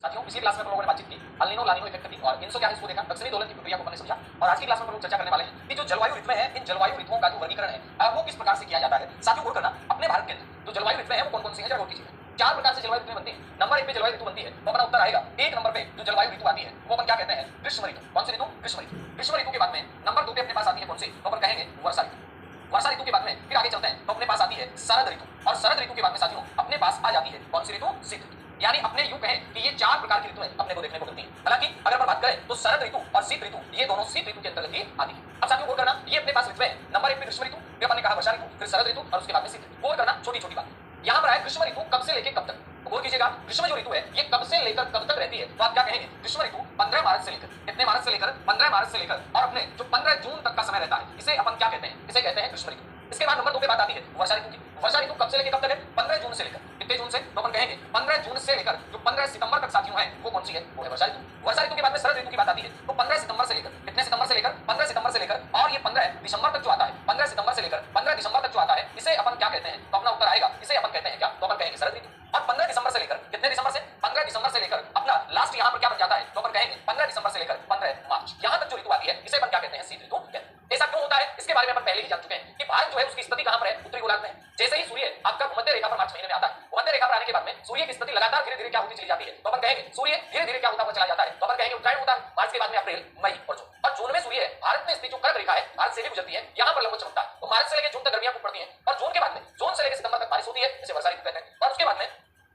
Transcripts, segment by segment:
साथियों पिछली क्लास में हम लोगों ने बातचीत की अल नीनो ला नीनो इफेक्ट की और इनसो क्या है इसको देखा, दक्षिणी दोलन की प्रक्रिया को हमने समझा। और आज की क्लास में हम लोग चर्चा करने वाले हैं कि जो जलवायु ऋतुएं हैं, इन जलवायु ऋतुओं का जो वर्गीकरण है वो किस प्रकार से किया जाता है। साथियों गौर करना, अपने भारत के अंदर जो जलवायु ऋतुएं हैं वो कौन कौन सी हैं, जरा गौर कीजिए। चार प्रकार से जलवायु ऋतुएं बनती हैं। नंबर एक पे जलवायु ऋतु बनती है तो अपना उत्तर आएगा एक नंबर पे जो जलवायु ऋतु आती है वो अपन क्या कहते हैं, ग्रीष्म ऋतु। कौन सी ऋतु, ग्रीष्म ऋतु। ग्रीष्म ऋतु के बाद में नंबर दो पे अपने पास आती है कौन सी, तो अपन कहेंगे वर्षा ऋतु। वर्षा ऋतु के बाद में फिर आगे चलते हैं तो अपने पास आती है शरद ऋतु। और शरद ऋतु के बाद में साथियों अपने पास आ जाती है कौन सी ऋतु, शीत ऋतु। यानी अपने यूं कहें कि ये चार प्रकार की ऋतुएं अपने को देखने को मिलती हैं। हालांकि अगर अपन बात करें तो शरद ऋतु और शीत ऋतु ये दोनों शीत ऋतु के अंतर्गत ही आती है। अब साथियों गौर करना, ये अपने पास ऋतुएं नंबर एक पे ग्रीष्म ऋतु, फिर अपन ने कहा वर्षा ऋतु, फिर शरद ऋतु और उसके बाद में शीत ऋतु। गौर करना छोटी छोटी बात, यहाँ पर है ग्रीष्म ऋतु कब से लेकर कब तक। तो गौर कीजिएगा, ग्रीष्म जो ऋतु है ये कब से लेकर कब तक रहती है, तो आप क्या कहेंगे, ग्रीष्म ऋतु 15 मार्च से लेकर, कितने मार्च से लेकर, 15 मार्च से लेकर और अपने जो 15 जून तक का समय रहता है इसे अपन क्या कहते हैं, इसे कहते हैं ग्रीष्म ऋतु। इसके बाद नंबर दो पे बात आती है वर्षा ऋतु की। वर्षा ऋतु कब से लेकर कब तक है, 15 जून से लेकर, कितने जून से, तो अपन कहेंगे 15 जून से लेकर जो 15 सितंबर तक साथियों है वो कौन सी है, वो है वर्षा ऋतु। वर्षा ऋतु के बाद में शरद ऋतु की बात आती है तो 15 सितंबर से लेकर, कितने सितंबर से लेकर, 15 सितंबर से लेकर और ये 15 दिसंबर तक जो आता है, 15 सितंबर से लेकर 15 दिसंबर तक जो आता है इसे अपन क्या कहते हैं, तो अपना उत्तर आएगा इसे अपन कहते हैं क्या, तो अपन कहेंगे शरद ऋतु। और 15 दिसंबर से लेकर, कितने दिसंबर से, 15 दिसंबर से लेकर अपना लास्ट यहाँ पर क्या बन जाता है, तो अपन कहेंगे 15 दिसंबर से लेकर 15 मार्च, यहाँ तक जो ऋतु आती है इसे अपन क्या कहते हैं, शीत ऋतु कहते हैं। ऐसा क्यों होता है इसके बारे में अपन पहले ही जान चुके हैं कि भारत जो है उसकी स्थिति कहां पर है, उत्तरी गोलार्ध में। जैसे ही सूर्य आपका भूमध्य रेखा पर मार्च महीने में आता है, भूमध्य रेखा पर आने के बाद में सूर्य की स्थिति लगातार धीरे धीरे क्या होती चली जाती है, तो अपन कहेंगे सूर्य धीरे धीरे क्या होता हुआ चला जाता है, तो अपन कहेंगे उत्तरायण होता है। मार्च के बाद में अप्रैल, मई और जून। और जून में सूर्य भारत में स्थित जो कर्क रेखा है भारत से भी गुजरती है, यहाँ पर लंबवत चमकता है। तो मार्च से लेकर जून तक गर्मियां खूब पड़ती है और जून के बाद में, जून से लेकर सितंबर तक बारिश होती है, इसे वर्षा ऋतु कहते हैं। और उसके बाद में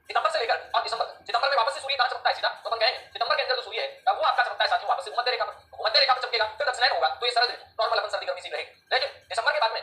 सितंबर से लेकर और दिसंबर तक, दिसंबर में वापस से सूर्य कहां चमकता है सीधा, तो अपन कहेंगे सितंबर के अंदर जो सूर्य है वो आपका चमकता है साथियों वापस से भूमध्य रेखा पर, भूमध्य रेखा पर चमकेगा फिर दक्षिणायन होगा तो ये शरद ऋतु, नॉर्मल अपन सर्दी गर्मी सी रहेगी। लेकिन दिसंबर के बाद में,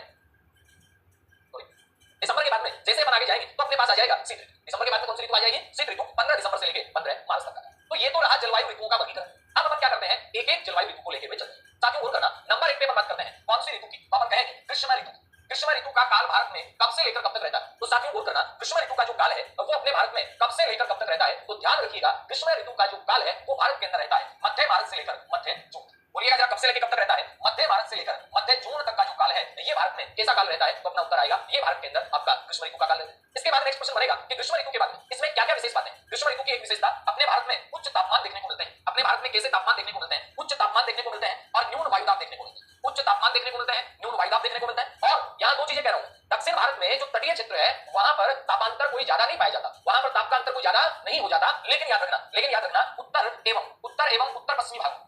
दिसंबर के बाद में जैसे अपन आगे जाएंगे तो अपने पास आ जाएगा शीत ऋतु। दिसंबर के बाद में कौन सी ऋतु आ जाएगी, शीत ऋतु, 15 दिसंबर से लेकर 15 मार्च तक का। तो ये तो रहा जलवायु ऋतुओं का वर्गीकरण। अब अपन क्या करते हैं, एक एक जलवायु ऋतु को लेकर हुए चलते हैं। साथियों गौर करना, नंबर एक पे बात करते हैं कौन सी ऋतु की, तो अपन कहेंगे ग्रीष्म ऋतु। ग्रीष्म ऋतु का काल भारत में कब से लेकर कब तक रहता है, तो साथियों गौर करना ग्रीष्म ऋतु का जो काल है वो अपने भारत में कब से लेकर कब तक रहता है, तो ध्यान रखिएगा ग्रीष्म ऋतु का जो काल है वो भारत के अंदर रहता है मध्य मार्च से लेकर मध्य जून। बोलिएगा जरा कब से लेकर कब तक रहता है, मध्य मार्च से लेकर मध्य जून तक का जो काल है ये भारत में कैसा काल रहता है, तो अपना उत्तर आएगा ये भारत के अंदर आपका ग्रीष्म ऋतु का काल रहता है। इसके बाद नेक्स्ट क्वेश्चन बनेगा कि ग्रीष्म ऋतु के बाद में इसमें क्या क्या विशेष बातें। ग्रीष्म ऋतु की एक विशेषता, अपने भारत में उच्च तापमान देखने को मिलते हैं। अपने भारत में कैसे तापमान देखने को मिलते हैं, उच्च तापमान देखने को मिलते हैं और न्यून वायुदाब देखने को मिलते हैं। उच्च तापमान देखने को मिलते हैं, न्यून वायुदाब देखने को मिलता है। और यहाँ दो चीजें कह रहा हूँ, दक्षिण भारत में जो तटीय क्षेत्र है वहां पर तापांतर कोई ज्यादा नहीं पाया जाता, वहां पर ताप का अंतर कोई ज्यादा नहीं हो जाता। लेकिन याद रखना उत्तर एवं उत्तर पश्चिमी भाग,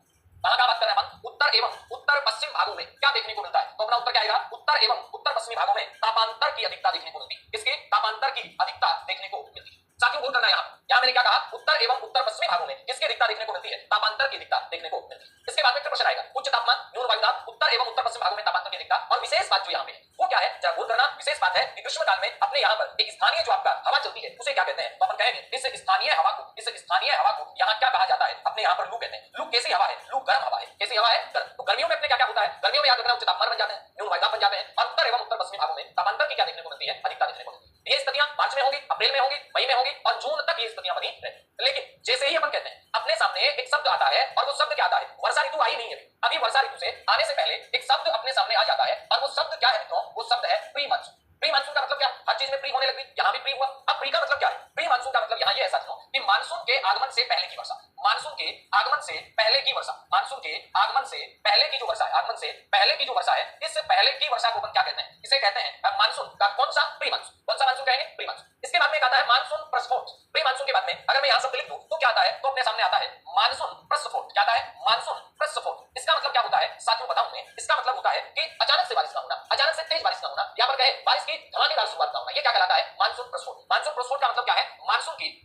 कहां बात कर रहे हैं हम, उत्तर एवं उत्तर पश्चिम भागों में क्या देखने को मिलता है, तो अपना उत्तर क्या आएगा, उत्तर एवं उत्तर पश्चिमी भागों में तापांतर की अधिकता देखने को मिलती है। इसके तापांतर की अधिकता देखने को मिलती है। साथियों गौर करना, यहाँ मैंने क्या कहा, उत्तर एवं उत्तर पश्चिमी भागों में किसकी अधिकता देखने को मिलती है, तापांतर की अधिकता देखने को मिलती है। इसके बाद में प्रश्न आएगा उच्च तापमान न्यून वायुदाब, उत्तर एवं उत्तर पश्चिम भागों में तापांतर की अधिकता। और विशेष बात जो यहाँ पे है वो क्या है, जरा गौर करना। विशेष बात है कि ग्रीष्म काल में अपने यहाँ पर एक स्थानीय जो आपका हवा चलती है उसे क्या कहते हैं, तो अपन कहेंगे इस स्थानीय हवा को यहाँ क्या कहा जाता है, अपने यहाँ पर लू कहते हैं। लू कैसी हवा है, लू गर्म हवा है। कैसी हवा है, गर्म। तो गर्मियों में अपने क्या क्या होता है, गर्मियों में याद रखना उच्च तापमान बन जाते हैं, न्यून वायुदाब बन जाते हैं और उत्तर एवं उत्तर पश्चिमी भागों में तापांतर की क्या देखने को मिलती है, अधिकता देखने को मिलती है। ये स्थितियां मार्च में होंगी, अप्रैल में होंगी, मई में होंगी और जून तक ये स्थितियां बनी रहेंगी। लेकिन जैसे ही अपन कहते हैं अपने सामने एक शब्द आता है और वो शब्द क्या आता है, वर्षा ऋतु आई नहीं है अभी, वर्षा ऋतु से आने से पहले एक शब्द अपने सामने आ जाता है और वो शब्द क्या है मित्रों, वो शब्द है प्री मानसून। प्री मानसून का मतलब क्या, हर चीज में प्री होने लगी, यहाँ भी प्री हुआ। अब प्री का मतलब क्या है, प्री मानसून का मतलब यहाँ ये ऐसा सुनो कि मानसून के आगमन से पहले की वर्षा, मानसून के आगमन से पहले की वर्षा, मानसून के आगमन से पहले की जो वर्षा है, आगमन से पहले की जो वर्षा है, इस पहले की वर्षा को अपन क्या कहते हैं, इसे कहते हैं मानसून का कौन सा, प्री मानसून। कौन सा मानसून कहेंगे, प्री मानसून। इसके बाद में एक आता है मानसून प्रस्फोट। प्री मानसून के बाद में अगर मैं यहाँ शब्द लिख दूं तो क्या आता है, तो अपने सामने आता है मानसून प्रस्फोट। क्या आता है, मानसून प्रस्फोट। इसका मतलब क्या होता है साथियों बताऊं मैं, इसका मतलब होता है कि अचानक से बारिश ना होना, अचानक से तेज बारिश ना होना, यहाँ पर कहे बारिश की धमाकेदार शुरुआत ना होना, ये क्या कहलाता है, मानसून प्रस्फोट। मानसून प्रस्फोट का मतलब क्या है, मानसून की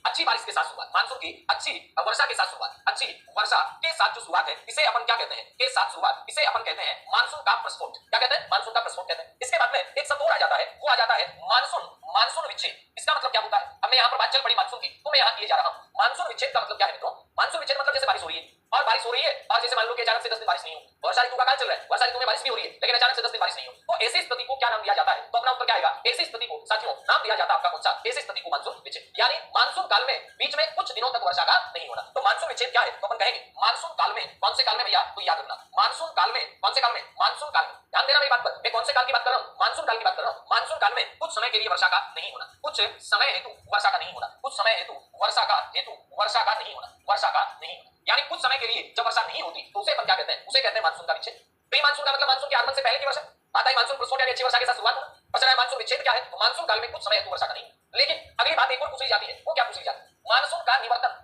अच्छी बारिश के साथ शुरुआत, मानसून की अच्छी वर्षा के साथ शुरुआत, अच्छी वर्षा के साथ जो शुरुआत है इसे अपन क्या कहते हैं, के साथ शुरुआत, इसे अपन कहते हैं मानसून का प्रस्फोट। क्या कहते हैं, मानसून का प्रस्फोट कहते हैं। इसके बाद में एक शब्द और आ जाता है, वो आ जाता है मानसून विच्छेद। इसका मतलब क्या होता है, हमने यहाँ पर बात चल पड़ी मानसून की तो मैं यहाँ किए जा रहा हूँ। मानसून विच्छेद का मतलब क्या है मित्रों, मानसून विच्छेद मतलब जैसे बारिश हो रही है और बारिश हो रही है और जैसे मान लो कि अचानक से 10 दिन बारिश नहीं हो, वर्षा ऋतु का काल चल रहा है, वर्षा ऋतु में बारिश भी हो रही है लेकिन अचानक से 10 दिन बारिश नहीं हो, तो ऐसी स्थिति को क्या नाम दिया जाता है, तो अपना उत्तर क्या आएगा ऐसी स्थिति को साथियों नाम दिया जाता है आपका कौन सा, ऐसी स्थिति को मानसून विच्छेद। यानी मानसून काल में बीच में कुछ दिनों तक वर्षा का नहीं होना। तो मानसून विच्छेद क्या है, तो अपन कहेंगे मानसून काल में, कौन से काल में भैया, तो याद रखना मानसून काल में, कौन से काल में, मानसून काल में। ध्यान देना मेरी बात पर, मैं कौन से काल की बात कर रहा हूं, मानसून काल की बात कर रहा हूं। मानसून काल में कुछ समय के लिए वर्षा का नहीं होना, कुछ समय हेतु वर्षा का नहीं होना, कुछ समय हेतु वर्षा का नहीं होना, वर्षा का नहीं होना। यानी कुछ समय के लिए जब वर्षा नहीं होती तो उसे अपन क्या कहते हैं, उसे कहते हैं मानसून का विच्छेद। प्री मानसून का मतलब मानसून के आगमन से पहले की वर्षा, आता है मानसून पुष्पों की अच्छी वर्षा के साथ शुरुआत होना। और मानसून विच्छेद क्या है, तो मानसून काल में कुछ समय हेतु वर्षा का नहीं। लेकिन अगली बात एक और पूछी जाती है, वो क्या पूछी जाती है, मानसून का निवर्तन।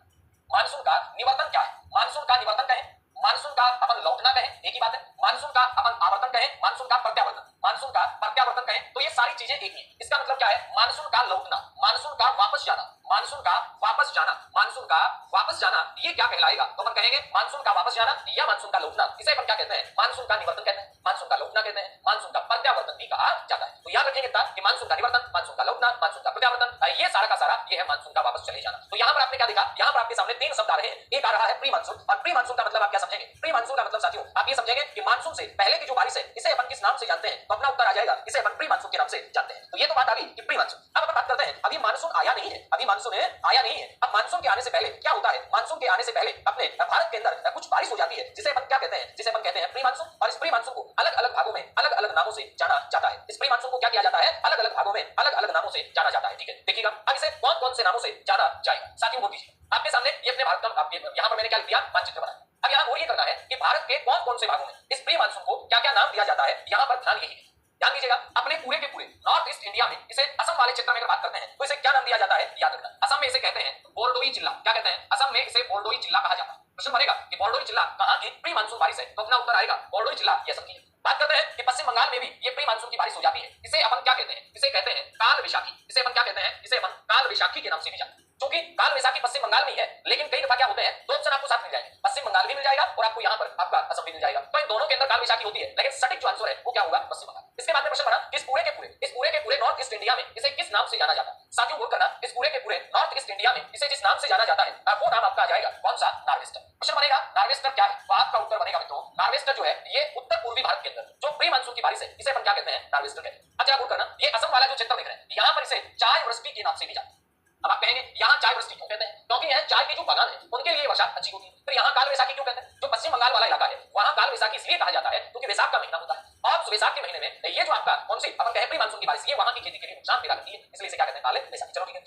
मानसून का निवर्तन क्या है, मानसून का निवर्तन कहें, मानसून का अपन लौटना कहें, एक ही बात है। मानसून का अपन आवर्तन कहें, मानसून का प्रत्यावर्तन, मानसून का प्रत्यावर्तन कहें, तो ये सारी चीजें एक ही है। इसका मतलब क्या है, मानसून का लौटना, मानसून का वापस जाना, मानसून का वापस जाना, मानसून का वापस जाना, ये क्या कहलाएगा, तो अपन कहेंगे मानसून का वापस जाना या मानसून का लौटना। इसे अपन क्या कहते हैं, मानसून का निवर्तन कहते हैं, मानसून का लौटना कहते हैं, मानसून का प्रत्यावर्तन भी कहा जाता है। तो याद रखेंगे कि मानसून का निवर्तन, मानसून का लौटना, मानसून का प्रत्यावर्तन, ये सारा का सारा ये है मानसून का वापस चले जाना। तो यहाँ पर आपने क्या देखा, यहाँ पर आपके सामने तीन शब्द आ रहे हैं। एक आ रहा है प्री मानसून, और प्री मानसून का मतलब आप क्या समझेंगे, प्री मानसून का मतलब साथियों आप ये समझेंगे कि मानसून से पहले की जो बारिश है इसे अपन किस नाम से जानते हैं, तो अपना उत्तर आ जाएगा इसे अपन प्री मानसून के नाम से जानते हैं। तो ये तो बात आ गई कि प्री मानसून। अब अपन बात करते हैं, अभी मानसून आया नहीं है, अभी मानसून आया नहीं है। अब मानसून के आने से पहले क्या होता है, मानसून के आने से पहले अपने भारत के अंदर कुछ बारिश हो जाती है जिसे अपन क्या कहते हैं, जिसे अपन कहते हैं प्री मानसून। और इस प्री मानसून को अलग अलग भागों में अलग अलग नामों से जाना जाता है। इस प्री मानसून को क्या किया जाता है, अलग अलग भागों में अलग अलग नामों से जाना जाता है। ठीक है, देखिएगा अब इसे कौन कौन से नामों से जाना जाएगा साथियों, वो कीजिए आपके सामने। ये अपने भारत का यहाँ पर मैंने क्या लिख दिया, मानचित्र बनाया। अब यहाँ वो ये करना है कि भारत के कौन कौन से भागों में इस प्री मानसून को क्या क्या नाम दिया जाता है, यहाँ पर ध्यान यही है। ध्यान दीजिएगा, अपने पूरे के पूरे नॉर्थ ईस्ट इंडिया में इसे असम वाले क्षेत्र में अगर बात करते हैं तो इसे क्या नाम दिया जाता है, याद रखना। असम में इसे कहते हैं बोरडोई जिला। क्या कहते हैं, असम में इसे बोरडोई जिला कहा जाता है। प्रश्न बनेगा कि बोरडोई जिला कहां की प्री मानसून बारिश है, तो अपना उत्तर आएगा बोरडोई जिला ये असम की है। बात करते हैं कि पश्चिम बंगाल में भी ये प्री मानसून की बारिश हो जाती है। इसे अपन क्या कहते हैं, इसे कहते हैं काल वैशाखी। इसे अपन क्या कहते हैं, इसे अपन काल वैशाखी के नाम से भी जानते हैं। क्योंकि काल वैशाखी पश्चिम बंगाल में ही है, लेकिन कई दफा क्या होते हैं, दो ऑप्शन आपको साथ मिल जाएंगे, पश्चिम बंगाल भी मिल जाएगा और आपको यहाँ पर आपका असम भी मिल जाएगा। तो इन दोनों के अंदर काल वैशाखी होती है, लेकिन सटीक जो आंसर है वो क्या होगा, पश्चिम बंगाल। इसके बाद में प्रश्न बना इस पूरे के पूरे नॉर्थ ईस्ट इंडिया में इसे किस नाम से जाना जाता है। साथियों गौर करना, इस पूरे के पूरे नॉर्थ ईस्ट इंडिया में इसे जिस नाम से जाना जाता है वो नाम आपका आ जाएगा कौन सा, नार्वेस्टर। प्रश्न बनेगा नार्वेस्टर क्या है, तो आपका उत्तर बनेगा मित्रों नार्वेस्टर जो है ये उत्तर पूर्वी भारत के अंदर जो प्री मानसून की बारिश है इसे अपन क्या कहते हैं, नार्वेस्टर कहते हैं। अच्छा गौर करना, ये असम वाला जो क्षेत्र देख रहे हैं यहाँ पर इसे चाय वृष्टि के नाम से भी जानते हैं। अब आप कहेंगे यहाँ चाय वृष्टि क्यों कहते हैं, क्योंकि यहाँ चाय के जो बागान है उनके लिए वर्षा अच्छी होती है। फिर यहाँ काल वैशाखी क्यों कहते हैं, जो पश्चिम बंगाल वाला इलाका है वहाँ काल वैशाखी इसलिए कहा जाता है क्योंकि वैशाख का महीना होता है, और वैशाख के महीने में ये जो आपका कौन सी अपन कहें प्री मानसून की बारिश ये वहाँ की खेती के लिए नुकसान पैदा करती है, इसलिए इसे क्या कहते हैं, काले वैशाखी। चलो ठीक है,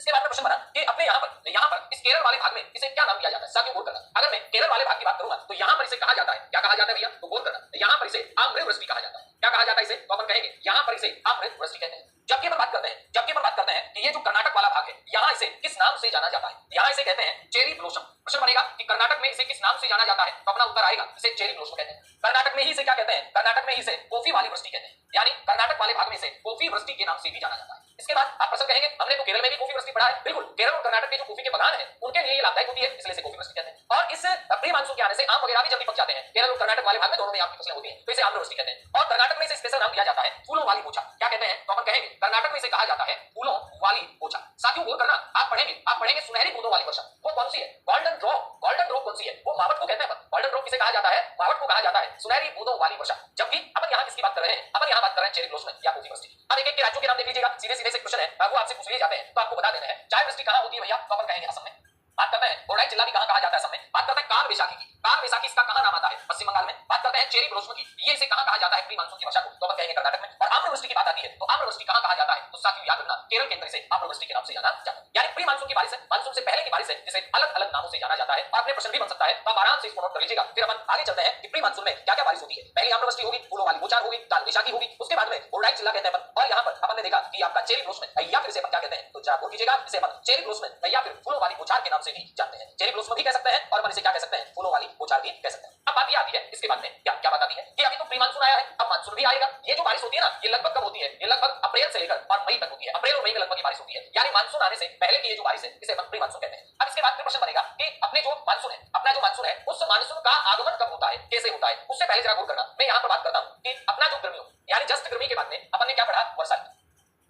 इसके बाद में प्रश्न बना कि अपने यहाँ पर इस केरल वाले भाग में इसे क्या नाम दिया जाता है। साथियों गौर करना, अगर मैं केरल वाले भाग की बात करूंगा तो यहाँ पर इसे कहा जाता है, क्या कहा जाता है भैया, तो गौर करना यहाँ पर इसे आम्र वृष्टि कहा जाता है। क्या कहा जाता है इसे, तो अपन कहेंगे यहाँ पर इसे आम्र वृष्टि कहते हैं। जबकि अपन बात करते हैं कि ये जो कर्नाटक वाला भाग है यहाँ इसे किस नाम से जाना जाता है, यहाँ इसे कहते हैं चेरी ब्लॉसम। प्रश्न बनेगा कि कर्नाटक में इसे किस नाम से जाना जाता है, तो अपना उत्तर आएगा इसे चेरी ब्लॉसम कहते हैं। कर्नाटक में ही इसे क्या कहते हैं, कर्नाटक में इसे कॉफी वाली वृष्टि कहते हैं, यानी कर्नाटक वाले भाग में इसे कॉफी वृष्टि के नाम से भी जाना जाता है। इसके बाद आप प्रश्न कहेंगे हमने तो केरल में भी कॉफी वृष्टि पढ़ा है, बिल्कुल केरल और कर्नाटक के जो कॉफी के बागान है उनके लिए ये लाभदायक होती है, इसलिए इसे कॉफी वृष्टि कहते हैं। और इस प्री मानसून के आने से आम वगैरह भी जल्दी पक जाते हैं, केरल और कर्नाटक वाले भाग में दोनों में आम की फसलें होती हैं, तो इसे आम्र वृष्टि कहते हैं। और कर्नाटक में इसे स्पेशल नाम दिया जाता है फूलों वाली बोछा। क्या कहते हैं, तो अपन कहेंगे कर्नाटक में इसे कहा जाता है फूलों वाली बोछा। साथियों गौर करना, आप पढ़ेंगे सुनहरी बूंदों वाली वर्षा, वो कौन सी है, गोल्डन ड्रॉप कौन सी है, वो मावट को कहते हैं। गोल्डन ड्रॉप किसे कहा जाता है, मावट को कहा जाता है, सुनहरी बूंदों वाली वर्षा। जबकि अपन यहाँ किसकी बात कर रहे हैं, अपन यहाँ बात कर रहे हैं चेरी ब्लॉसम या कॉफी वृष्टि। अब एक एक के राज्यों के नाम देख लीजिएगा, सीधे सीधे से क्वेश्चन है वो आपसे पूछ लिए जाते हैं, तो आपको बता देना है चाय वृष्टि कहाँ होती है भैया, तो अपन कहेंगे असम में। बात करते हैं बोरडोई जिला भी कहाँ कहा जाता है, असम में। बात करते हैं काल वैशाखी की, काल वैशाखी इसका कहाँ नाम आता है, पश्चिम बंगाल में। बात करते हैं चेरी ब्लॉसम की, ये इसे कहाँ कहा जाता है प्री मानसून की वर्षा को, तो अपन कहेंगे कर्नाटक में। और आम्र वृष्टि की बात आती है तो आम्र वृष्टि कहाँ कहा जाता है, तो साथियों याद रखना केरल के अंदर इसे आम्र वृष्टि के नाम से जाना जाता है। यानी प्री मानसून की बारिश है, मानसून से पहले की बारिश है, जिसे अलग अलग नामों से जाना जाता है। और अपने प्रश्न भी बन सकता है, तो आप आराम से इसको नोट कर लीजिएगा। फिर अपन आगे चलते हैं कि प्री मानसून में क्या क्या बारिश होती है। पहली आम्र वृष्टि होगी, फूलों वाली बोछार होगी, काल वैशाखी होगी, उसके बाद में बोरडोई जिला कहते हैं अपन। और यहाँ पर अपन ने देखा कि आपका चेरी ब्लॉसम या फिर इसे अपन क्या कहते हैं, तो जरा कीजिएगा, इसे अपन चेरी ब्लॉसम या फिर फूलों वाली बोछार के नाम से भी जानते हैं। चेरी ब्लॉसम भी कह सकते हैं और अपन इसे क्या कह सकते हैं, फूलों वाली बोछार भी कह सकते हैं। अब बात ये आती है इसके बाद में क्या बात आती है कि अभी तो प्री मानसून आया है, अब मानसून भी आएगा। ये जो बारिश होती है ना, ये लगभग कब होती है, ये लगभग अप्रैल से लेकर और मई तक होती है। अप्रैल और मई में लगभग ये बारिश होती है, यानी मानसून आने से पहले की ये जो बारिश है इसे अपन प्री मानसून कहते हैं। अब इसके बाद में प्रश्न बनेगा कि अपने जो मानसून है, अपना जो मानसून है उस मानसून का आगमन कब होता है, कैसे होता है, उससे पहले जरा गौर करना। मैं यहाँ पर बात करता हूँ कि अपना जो गर्मियों यानी जस्ट गर्मी के बाद में अपन ने क्या पढ़ा, वर्षा ऋतु।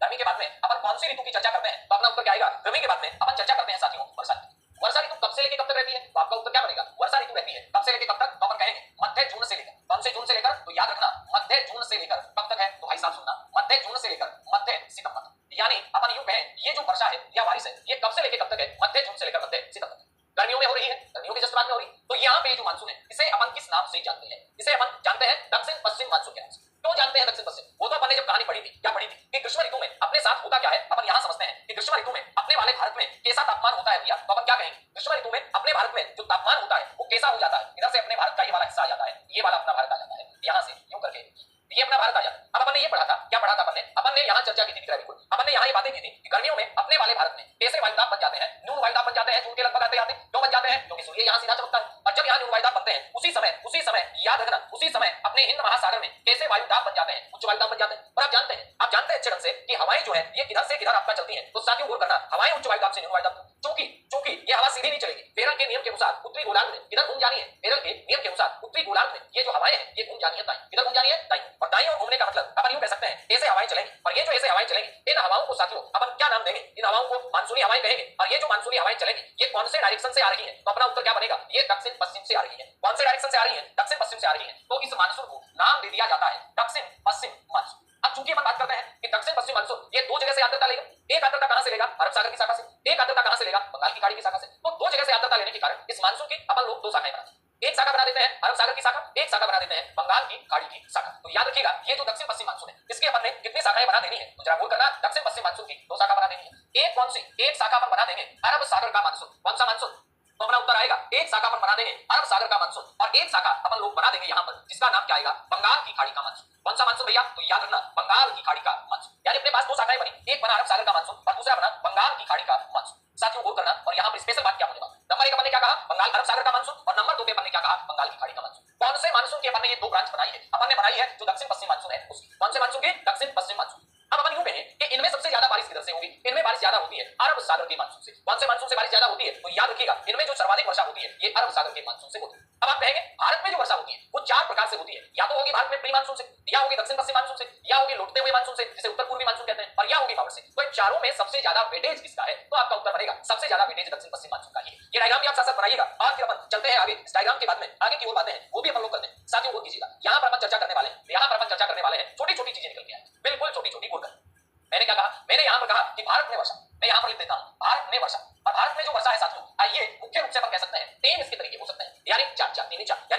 गर्मी के बाद में अपन कौन सी ऋतु की चर्चा करते हैं, तो अपना उत्तर क्या आएगा, गर्मी के बाद में अपन चर्चा करते हैं साथियों वर्षा ऋतु। वर्षा ऋतु कब से लेकर कब तक रहती है, तो आपका उत्तर क्या बनेगा, वर्षा ऋतु रहती है कब से लेकर कब तक, तो अपन कहेंगे मध्य जून से लेकर, कौन से जून से लेकर, तो याद रखना मध्य जून से लेकर कब तक है, तो भाई साहब सुनना, मध्य जून से किया तो अपन क्या कहेंगे, ग्रीष्म ऋतु में अपने भारत में जो तापमान होता है वो कैसा हो जाता है, इधर से अपने भारत का ये वाला हिस्सा आ जाता है, ये वाला अपना भारत आ जाता है, यहाँ से यूं करके ये अपना भारत आ जाता है। अब अपन ने ये पढ़ा था, क्या पढ़ा था अपन ने यहाँ चर्चा की थी, बिल्कुल अपन ने यहाँ ये बातें की थी कि गर्मियों में अपने वाले भारत में कैसे वायुदाब बन जाते हैं, न्यून वायुदाब बन जाते हैं, जून के लगभग आते आते क्यों बन जाते हैं, क्योंकि सूर्य यहाँ सीधा चमकता है, और जब यहाँ न्यून वायुदाब बनते हैं उसी समय याद रखना, उसी समय अपने हिंद महासागर में कैसे वायुदाब बन जाते हैं, उच्च वायुदाब बन जाते हैं। और आप जानते हैं अच्छे ढंग से कि हवाएं जो है ये किधर से किधर आपका चलती हैं, तो साथियों गौर करना, हवाएं उच्च वायुदाब से न्यून वायुदाब, क्योंकि ये हवा सीधी नहीं चलेगी, फेरल के नियम के अनुसार उत्तरी गोलार्ध में किधर घूम जानी है, फेरल के नियम के अनुसार उत्तरी गोलार्ध में ये जो हवाएं हैं ये घूम जानी है दाईं, किधर घूम जानी है दाईं, और दाईं ओर घूमने का मतलब अपन यूं कह सकते हैं ऐसे हवाएं चलेंगी, और ये जो ऐसे हवाएं चलेंगी इन हवाओं को साथियों अपन क्या नाम देंगे, इन हवाओं को मानसूनी हवाएं कहेंगे। और ये जो मानसूनी हवाएं चलेंगी ये कौन से डायरेक्शन से आ रही है, तो अपना उत्तर क्या बनेगा, ये दक्षिण पश्चिम से आ रही है। कौन से डायरेक्शन से आ रही है, दक्षिण पश्चिम से आ रही है, तो इस मानसून को नाम दे दिया जाता है दक्षिण पश्चिम मानसून। अब चूंकि अपन बात करते हैं कि दक्षिण पश्चिम मानसून ये दो जगह से आर्द्रता लेगा, एक आर्द्रता कहां से लेगा, अरब सागर की शाखा से, एक आर्द्रता कहां से लेगा, बंगाल की खाड़ी की शाखा से, तो दो जगह से आर्द्रता लेने के कारण इस मानसून की अपन लोग दो शाखाएं बनाते हैं, एक शाखा बना देते हैं अरब सागर की शाखा, एक शाखा बना देते हैं बंगाल की खाड़ी की शाखा। तो याद रखिएगा ये जो दक्षिण पश्चिम मानसून है इसके अपन ने कितनी शाखाएं बना देनी है, तो जरा बोल करना, दक्षिण पश्चिम मानसून की दो शाखा बना देनी है। एक कौन सी, एक शाखा अपन बना देंगे अरब सागर का मानसून, कौन सा मानसून, तो अपना उत्तर आएगा एक शाखा अपन बना देंगे अरब सागर का मानसून, और एक शाखा अपन लोग बना देंगे यहाँ पर जिसका नाम क्या आएगा, बंगाल की खाड़ी का मानसून। कौन सा मानसून भैया, तो याद रखना बंगाल की खाड़ी का मानसून, यानी अपने पास दो शाखाएं बनी, एक बना अरब सागर का मानसून और दूसरा बना बंगाल की खाड़ी का मानसून। साथियों गौर करना, और यहाँ पर स्पेशल बात क्या होने वाली, नंबर 1 अपन ने क्या कहा, बंगाल अरब सागर का मानसून, और नंबर 2 पे अपन ने क्या कहा, बंगाल की खाड़ी का मानसून। कौन से मानसून की अपन ने ये दो ब्रांच बनाई है, अपन ने बनाई है जो दक्षिण पश्चिम मानसून है उसकी, कौन से मानसून की, दक्षिण पश्चिम मानसून। अब अपन यूं कहें कि इनमें सबसे ज्यादा बारिश किधर से होगी, इनमें बारिश ज्यादा होती है अरब सागर के मानसून से। कौन से मानसून से बारिश ज्यादा होती है, तो याद रखिएगा इनमें जो सर्वाधिक वर्षा होती है ये अरब सागर के मानसून से होती है। अब आप कहेंगे भारत में जो वर्षा होती है वो चार प्रकार से होती है, या तो होगी भारत में प्री मानसून से, या होगी दक्षिण पश्चिम मानसून से, या होगी लौटते हुए मानसून से जिसे उत्तर पूर्वी मानसून कहते हैं, और या होगी मावट से। तो इन चारों में सबसे ज्यादा वेटेज किसका है, तो आपका उत्तर बनेगा सबसे ज्यादा वेटेज दक्षिण पश्चिम मानसून का ही है। ये डायग्राम भी आप साथ साथ बनाइएगा, और फिर अपन चलते हैं आगे, इस डायग्राम के बाद में आगे की और बातें हैं वो भी अपन लोग करते हैं। साथियों गौर कीजिएगा, यहाँ पर अपन चर्चा करने वाले हैं, यहाँ पर अपन चर्चा करने वाले हैं छोटी छोटी चीजें निकल के आए, बिल्कुल छोटी छोटी। गौर करें, मैंने क्या कहा, मैंने यहाँ पर कहा कि भारत में वर्षा, मैं यहाँ पर लिख देता हूँ भारत में वर्षा, और भारत में जो वर्षा है साथियों आइए मुख्य रूप से अपन कह सकते हैं तीन इसके तरीके हो सकते हैं, यानी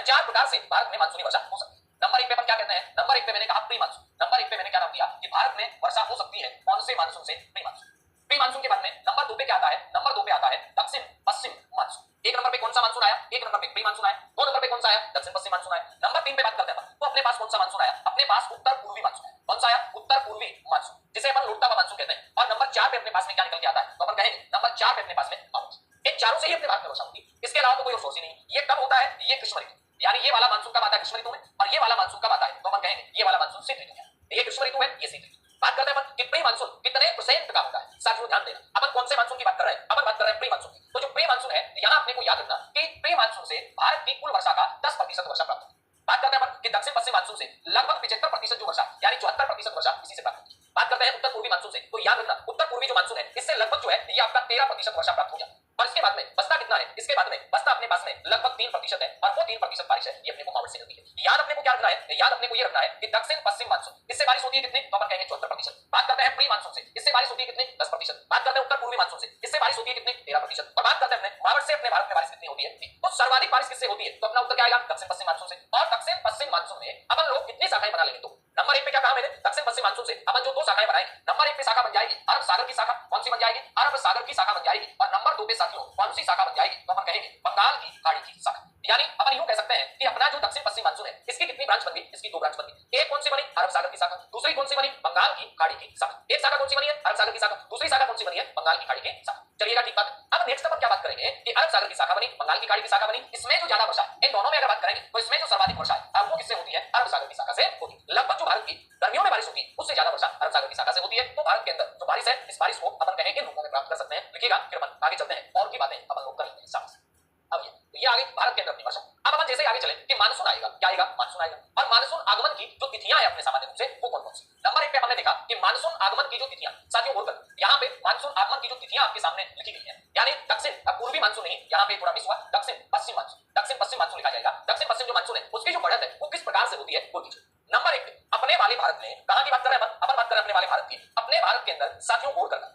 चार प्रकार से भारत में मानसूनी वर्षा हो सकती है। नंबर 1 पे अपन क्या कहते हैं, नंबर 1 पे मैंने कहा प्री मानसून, नंबर 1 पे मैंने क्या नाम दिया कि भारत में वर्षा हो सकती है कौन से मानसून से, प्री मानसून। प्री मानसून के बाद में नंबर 2 पे क्या आता है, नंबर 2 पे आता है दक्षिण पश्चिम मानसून। एक नंबर पे कौन सा मानसून आया, एक नंबर पे प्री मानसून आया, दो नंबर पे कौन सा आया, दक्षिण पश्चिम मानसून आया। नंबर 3 पे बात करते हैं तो अपने पास कौन सा मानसून आया, अपने पास उत्तर पूर्वी मानसून आया। कौन सा आया, उत्तर पूर्वी मानसून, जिसे अपन लौटता हुआ मानसून कहते हैं। और नंबर 4 पे अपने पास में क्या निकल के आता है, तो अपन कहेंगे नंबर 4 पे अपने पास में मानसून। इन चारों से ही अपने भारत में वर्षा होती है, इसके अलावा तो कोई और सोर्स ही नहीं। ये कब होता है, ये ग्रीष्म ऋतु, यानी ये वाला मानसून कब आता है, ग्रीष्म ऋतु में, और ये वाला मानसून कब आता है, तो अपन कहेंगे ये वाला मानसून शीत ऋतु में। ये ग्रीष्म ऋतु है, ये शीत ऋतु। बात करते हैं अपन कि प्री मानसून कितने परसेंट का होता है, साथियों ध्यान देना, अपन कौन से मानसून की बात कर रहे हैं, अपन बात कर रहे हैं प्री मानसून की। तो जो प्री मानसून है यहाँ अपने को याद रखना कि प्री मानसून से भारत की कुल वर्षा का 10% वर्षा प्राप्त होती है। बात करते हैं अपन कि दक्षिण पश्चिम मानसून से लगभग 75% जो वर्षा, यानी 74% वर्षा इसी से प्राप्त होती है। बात करते हैं उत्तर पूर्वी मानसून से, तो याद रखना उत्तर पूर्वी जो मानसून है इससे लगभग जो है ये आपका 13% वर्षा प्राप्त हो जाती है। और इसके बाद में बसता कितना है, इसके बाद में बसता अपने पास में लगभग 3% है, और वो 3% बारिश है ये अपने को मावट से मिलती है। याद अपने को क्या रखना है, याद अपने को ये रखना है कि दक्षिण पश्चिम मानसून इससे बारिश होती है कितनी, तो अपन कहेंगे 74%। बात करते हैं प्री मानसून से, इससे बारिश होती है कितनी, 10%। बात करते हैं उत्तर पूर्वी मानसून से, इससे बारिश होती है कितनी, 13%। और बात करते हैं मावट से अपने भारत में बारिश कितनी होती है, तो सर्वाधिक बारिश किससे होती है, तो अपना उत्तर क्या आएगा, दक्षिण पश्चिम मानसून से। और दक्षिण पश्चिम मानसून में अपन लोग कितनी शाखाएं बना लेंगे, तो नंबर 1 पे क्या कहा मैंने, दक्षिण पश्चिम मानसून से अपन जो दो शाखाएं बनाएंगे, नंबर 1 पे शाखा बन जाएगी अरब सागर की शाखा, कौन सी बन जाएगी, अरब सागर की शाखा बन जाएगी। और नंबर 2 पे साथियों कौन सी शाखा बन जाएगी, तो अपन कहेंगे बंगाल की खाड़ी की शाखा। यानी अपन यूं कह सकते हैं कि अपना जो दक्षिण पश्चिम मानसून है इसकी कितनी ब्रांच बन गई, इसकी दो ब्रांच बन गई। एक कौन सी बनी, अरब सागर की शाखा, दूसरी कौन सी बनी, बंगाल की खाड़ी की शाखा। एक शाखा कौन सी बनी है, अरब सागर की शाखा, दूसरी शाखा कौन सी बनी है, बंगाल की खाड़ी की शाखा। चलिएगा ठीक बात। अब नेक्स्ट अपन क्या बात करेंगे कि अरब सागर की शाखा बनी, बंगाल की खाड़ी की शाखा बनी, इसमें जो ज्यादा वर्षा है, इन दोनों में अगर बात करेंगे तो इसमें जो सर्वाधिक वर्षा है वो किससे होती है, अरब सागर की शाखा से होती है। लगभग जो भारत की गर्मियों में बारिश होती है उससे ज्यादा वर्षा अरब सागर की शाखा से होती है। तो भारत के अंदर जो बारिश है इस बारिश को अपन कहेंगे लोगों में प्राप्त कर सकते हैं। लिखिएगा, फिर अपन आगे चलते हैं और की बातें अपन लोग कर लेते हैं साथ। अब ये आगे भारत के अंदर अपनी वर्षा। अब अपन जैसे आगे चले कि मानसून आएगा, क्या आएगा, मानसून आएगा। और मानसून आगमन की जो तिथियां है अपने सामान्य रूप से वो कौन कौन सी, नंबर 1 पे हमने देखा कि मानसून आगमन की जो तिथियां, साथियों गौर कर यहाँ पे मानसून आगमन की जो तिथियां आपके सामने लिखी गई है, यानी दक्षिण पूर्वी मानसून नहीं, यहाँ पे थोड़ा मिस हुआ, दक्षिण पश्चिम मानसून, दक्षिण पश्चिम मानसून लिखा जाएगा। दक्षिण पश्चिम जो मानसून है उसकी जो बढ़त है वो किस प्रकार से होती है वो कीजिए। नंबर 1 अपने वाले भारत में, कहां की बात कर रहे हैं अपन बात कर रहे हैं अपने वाले भारत की। अपने भारत के अंदर साथियों गौर करना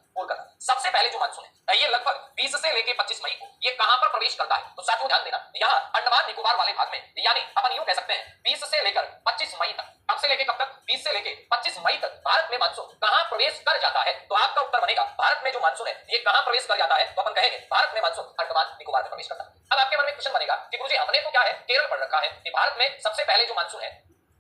सबसे पहले जो मानसून है ये लगभग 20 से लेकर 25 मई को ये कहां पर प्रवेश करता है, तो साथियों ध्यान देना, यहाँ अंडमान निकोबार वाले भाग में, यानी अपन यूं कह सकते हैं 20 से लेकर 25 मई तक। कब से लेकर कब तक, 20 से लेकर 25 मई तक भारत में मानसून कहां प्रवेश कर जाता है तो आपका उत्तर बनेगा भारत में जो मानसून है ये कहां प्रवेश कर जाता है, तो अपन कहेंगे भारत में मानसून अंडमान निकोबार में प्रवेश करता है। अब आपके मन में क्वेश्चन बनेगा कि गुरुजी हमने तो क्या है केरल पढ़ रखा है कि भारत में सबसे पहले जो मानसून है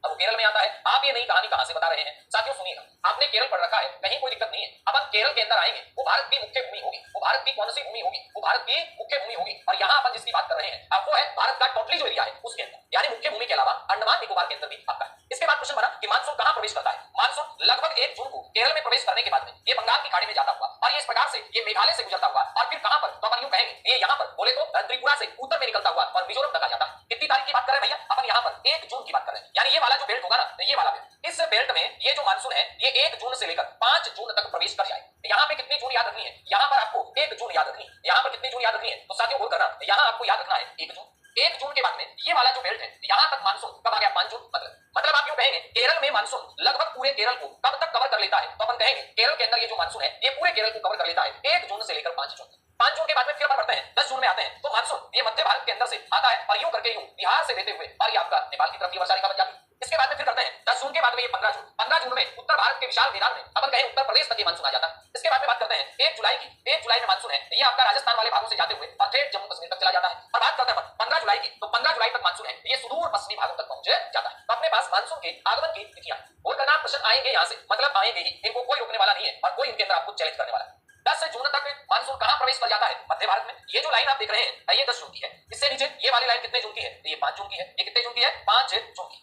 अब वो केरल में आता है, आप ये नई कहानी कहां से बता रहे हैं? साथियों सुनिएगा, आपने केरल पढ़ रखा है, कहीं कोई दिक्कत नहीं है। अब हम केरल के अंदर आएंगे, वो भारत की मुख्य भूमि होगी। वो भारत की कौन सी भूमि होगी? वो भारत की मुख्य भूमि होगी। और यहाँ अपन जिसकी बात कर रहे हैं अब वो है भारत का टोटली जो एरिया है उसके अंदर, यानी मुख्य भूमि के अलावा अंडमान निकोबार के अंदर भी आता है। इसके बाद क्वेश्चन बना कि मानसून कहां प्रवेश करता है? मानसून लगभग 1 जून को केरल में प्रवेश करने के बाद में ये बंगाल की खाड़ी में जाता हुआ और ये इस प्रकार से ये मेघालय से गुजरता हुआ और फिर कहां पर, तो अपन यूं कहेंगे ये यहाँ पर बोले तो त्रिपुरा से उत्तर में निकलता हुआ और मिजोरम तक आ जाता है। कितनी तारीख की बात कर रहे हैं भैया? अपन यहाँ पर 1 जून की बात कर रहे हैं, यानी ये वाला जो बेल्ट होगा ना, ये वाला बेल्ट, इस बेल्ट में ये जो मानसून है ये 1 जून से लेकर 5 जून तक प्रवेश कर जाए। यहाँ पे कितनी जून याद रखनी है? यहाँ पर आपको 1 जून याद रखनी है। यहाँ पर कितनी जून याद रखनी है? तो साथियों बोल करना, यहाँ आपको याद रखना है 1 जून। 1 जून के बाद में ये वाला जो बेल्ट है यहाँ तक मानसून कब आ गया? 5 जून। मतलब आप यूं कहेंगे केरल में मानसून लगभग पूरे केरल को कब तक कवर कर लेता है? तो अपन कहेंगे केरल के अंदर ये जो मानसून है ये पूरे केरल को कवर कर लेता है 1 जून से लेकर 5 जून। 5 जून के बाद में फिर अपन बढ़ते हैं 10 जून में आते हैं, तो मानसून ये मध्य भारत के अंदर से आता है और यूं करके यूं बिहार से देते हुए और ये आपका नेपाल की तरफ ये वर्षा रेखा बन जाती है। इसके बाद में फिर करते हैं 10 जून के बाद में ये 15 जून। 15 जून में उत्तर भारत के विशाल मैदान में अपन कहें उत्तर प्रदेश तक ये मानसून आ जाता है। इसके बाद में बात करते हैं 1 जुलाई की। 1 जुलाई में मानसून है ये आपका राजस्थान वाले भागों से जाते हुए और फिर जम्मू कश्मीर तक चला जाता है। और बात करते हैं 15 जुलाई की, तो 15 जुलाई तक मानसून है ये सुदूर पश्चिमी भागों तक पहुंच जाता है। तो अपने पास मानसून के आगमन की तिथियां और करना प्रश्न आएंगे यहाँ से, मतलब आएंगे ही, इनको कोई रोकने वाला नहीं है और कोई इनके अंदर आपको चैलेंज करने वाला है। 10 जून तक मानसून कहां प्रवेश कर जाता है? मध्य भारत में। ये जो लाइन आप देख रहे हैं ये 10 जून की है। इससे नीचे ये वाली लाइन कितने जून की है? ये 5 जून की है। ये कितने जून की है? 5 जून की।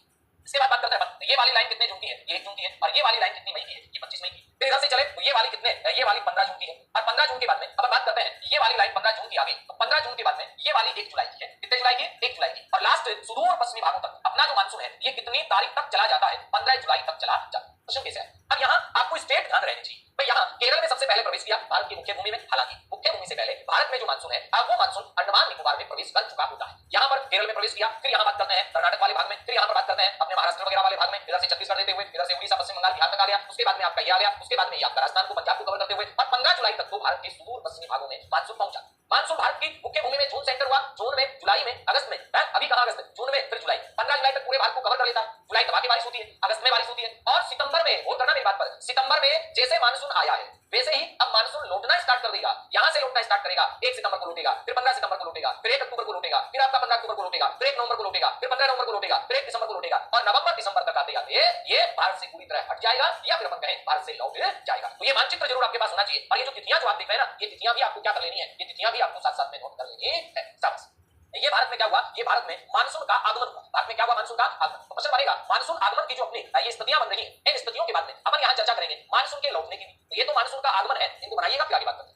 इसके बाद बात करते हैं ये वाली लाइन कितने जून की है? ये 1 जून की है। और ये वाली लाइन कितनी मई की है? ये 25 मई की। फिर इधर से चले तो ये वाली कितने, ये वाली 15 जून की है। और 15 जून के बाद में अब बात करते हैं ये वाली लाइन 15 जून की आ गई, तो 15 जून के बाद में ये वाली 1 जुलाई की है। कितने जुलाई की? 1 जुलाई की। और लास्ट सुदूर पश्चिमी भागों तक अपना जो मानसून है ये कितनी तारीख तक चला जाता है? 15 जुलाई तक चला जाता है। क्वेश्चन कैसे है? अब यहाँ आपको स्टेट ध्यान रहनी चाहिए। भाई यहाँ केरल में सबसे पहले प्रवेश किया भारत की मुख्य भूमि में, हालांकि मुख्य भूमि से पहले भारत में जो मानसून है अब वो मानसून अंडमान निकोबार में प्रवेश कर चुका होता है। यहाँ पर केरल में प्रवेश किया, फिर यहाँ बात करते हैं कर्नाटक वाले भाग में, फिर यहाँ पर बात करते हैं अपने महाराष्ट्र वगैरह वाले भाग में, इधर से छत्तीसगढ़ देते हुए इधर से उड़ीसा पश्चिम बंगाल बिहार तक आ गया। उसके बाद में आपका ये आ गया, उसके बाद में आपका राजस्थान को पंजाब को कवर करते हुए और 15 जुलाई तक तो भारत के सुदूर पश्चिमी भागों में मानसून पहुंचा। मानसून भारत की मुख्य भूमि में जून से एंटर हुआ, जून में, जुलाई में, अगस्त में, अभी कहां अगस्त में, जून में, फिर जुलाई, 15 जुलाई तक पूरे भारत को कवर कर लेता है। जुलाई तक बाकी बारिश होती है, अगस्त में बारिश होती है और सितंबर में, वो करना मेरी बात पर, सितंबर में जैसे मानसून आया है वैसे ही अब मानसून लौटना स्टार्ट कर देगा। यहां से लौटना स्टार्ट करेगा, 1 सितंबर को लौटेगा, फिर 15 सितंबर को लौटेगा, फिर 1 अक्टूबर को लौटेगा, फिर आपका 15 अक्टूबर को लौटेगा, फिर 1 नवंबर को लौटेगा, फिर 15 नवंबर को लौटेगा, फिर 1 दिसंबर को लौटेगा और नवंबर दिसंबर तक आते आते ये भारत से पूरी तरह हट जाएगा या फिर अपन कहें भारत से लौट जाएगा। तो ये मानचित्र जरूर आपके पास होना चाहिए। और ये जो तिथियां जो आप देख रहे हैं ना, ये तिथियां भी आपको क्या कर लेनी है? ये तिथियां भी आपको साथ साथ में नोट कर लेनी है। शाबाश। ये भारत में क्या हुआ? ये भारत में मानसून का आगमन हुआ। भारत में क्या हुआ? मानसून का आगमन। तो प्रश्न बनेगा मानसून आगमन की जो अपनी ये स्थितियां बन रही हैं, इन स्थितियों के बाद में अपन यहाँ चर्चा करेंगे मानसून के लौटने की भी। तो ये तो मानसून का आगमन है, इनको बनाइएगा फिर आगे बात करते हैं।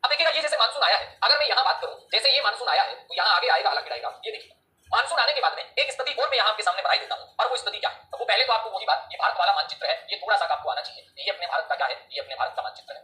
अब देखिएगा ये जैसे मानसून आया है, अगर मैं यहाँ बात करूं जैसे ये मानसून आया है तो यहाँ आगे आएगा अलग गिराएगा। ये देखिए मानसून आने के बाद में एक स्थिति और मैं यहाँ आपके सामने बनाई देता हूँ और वो स्थिति क्या है? तो वो पहले तो आपको वही बात, ये भारत वाला मानचित्र है, ये थोड़ा सा आपको आना चाहिए। ये अपने भारत का क्या है? ये अपने भारत का मानचित्र है।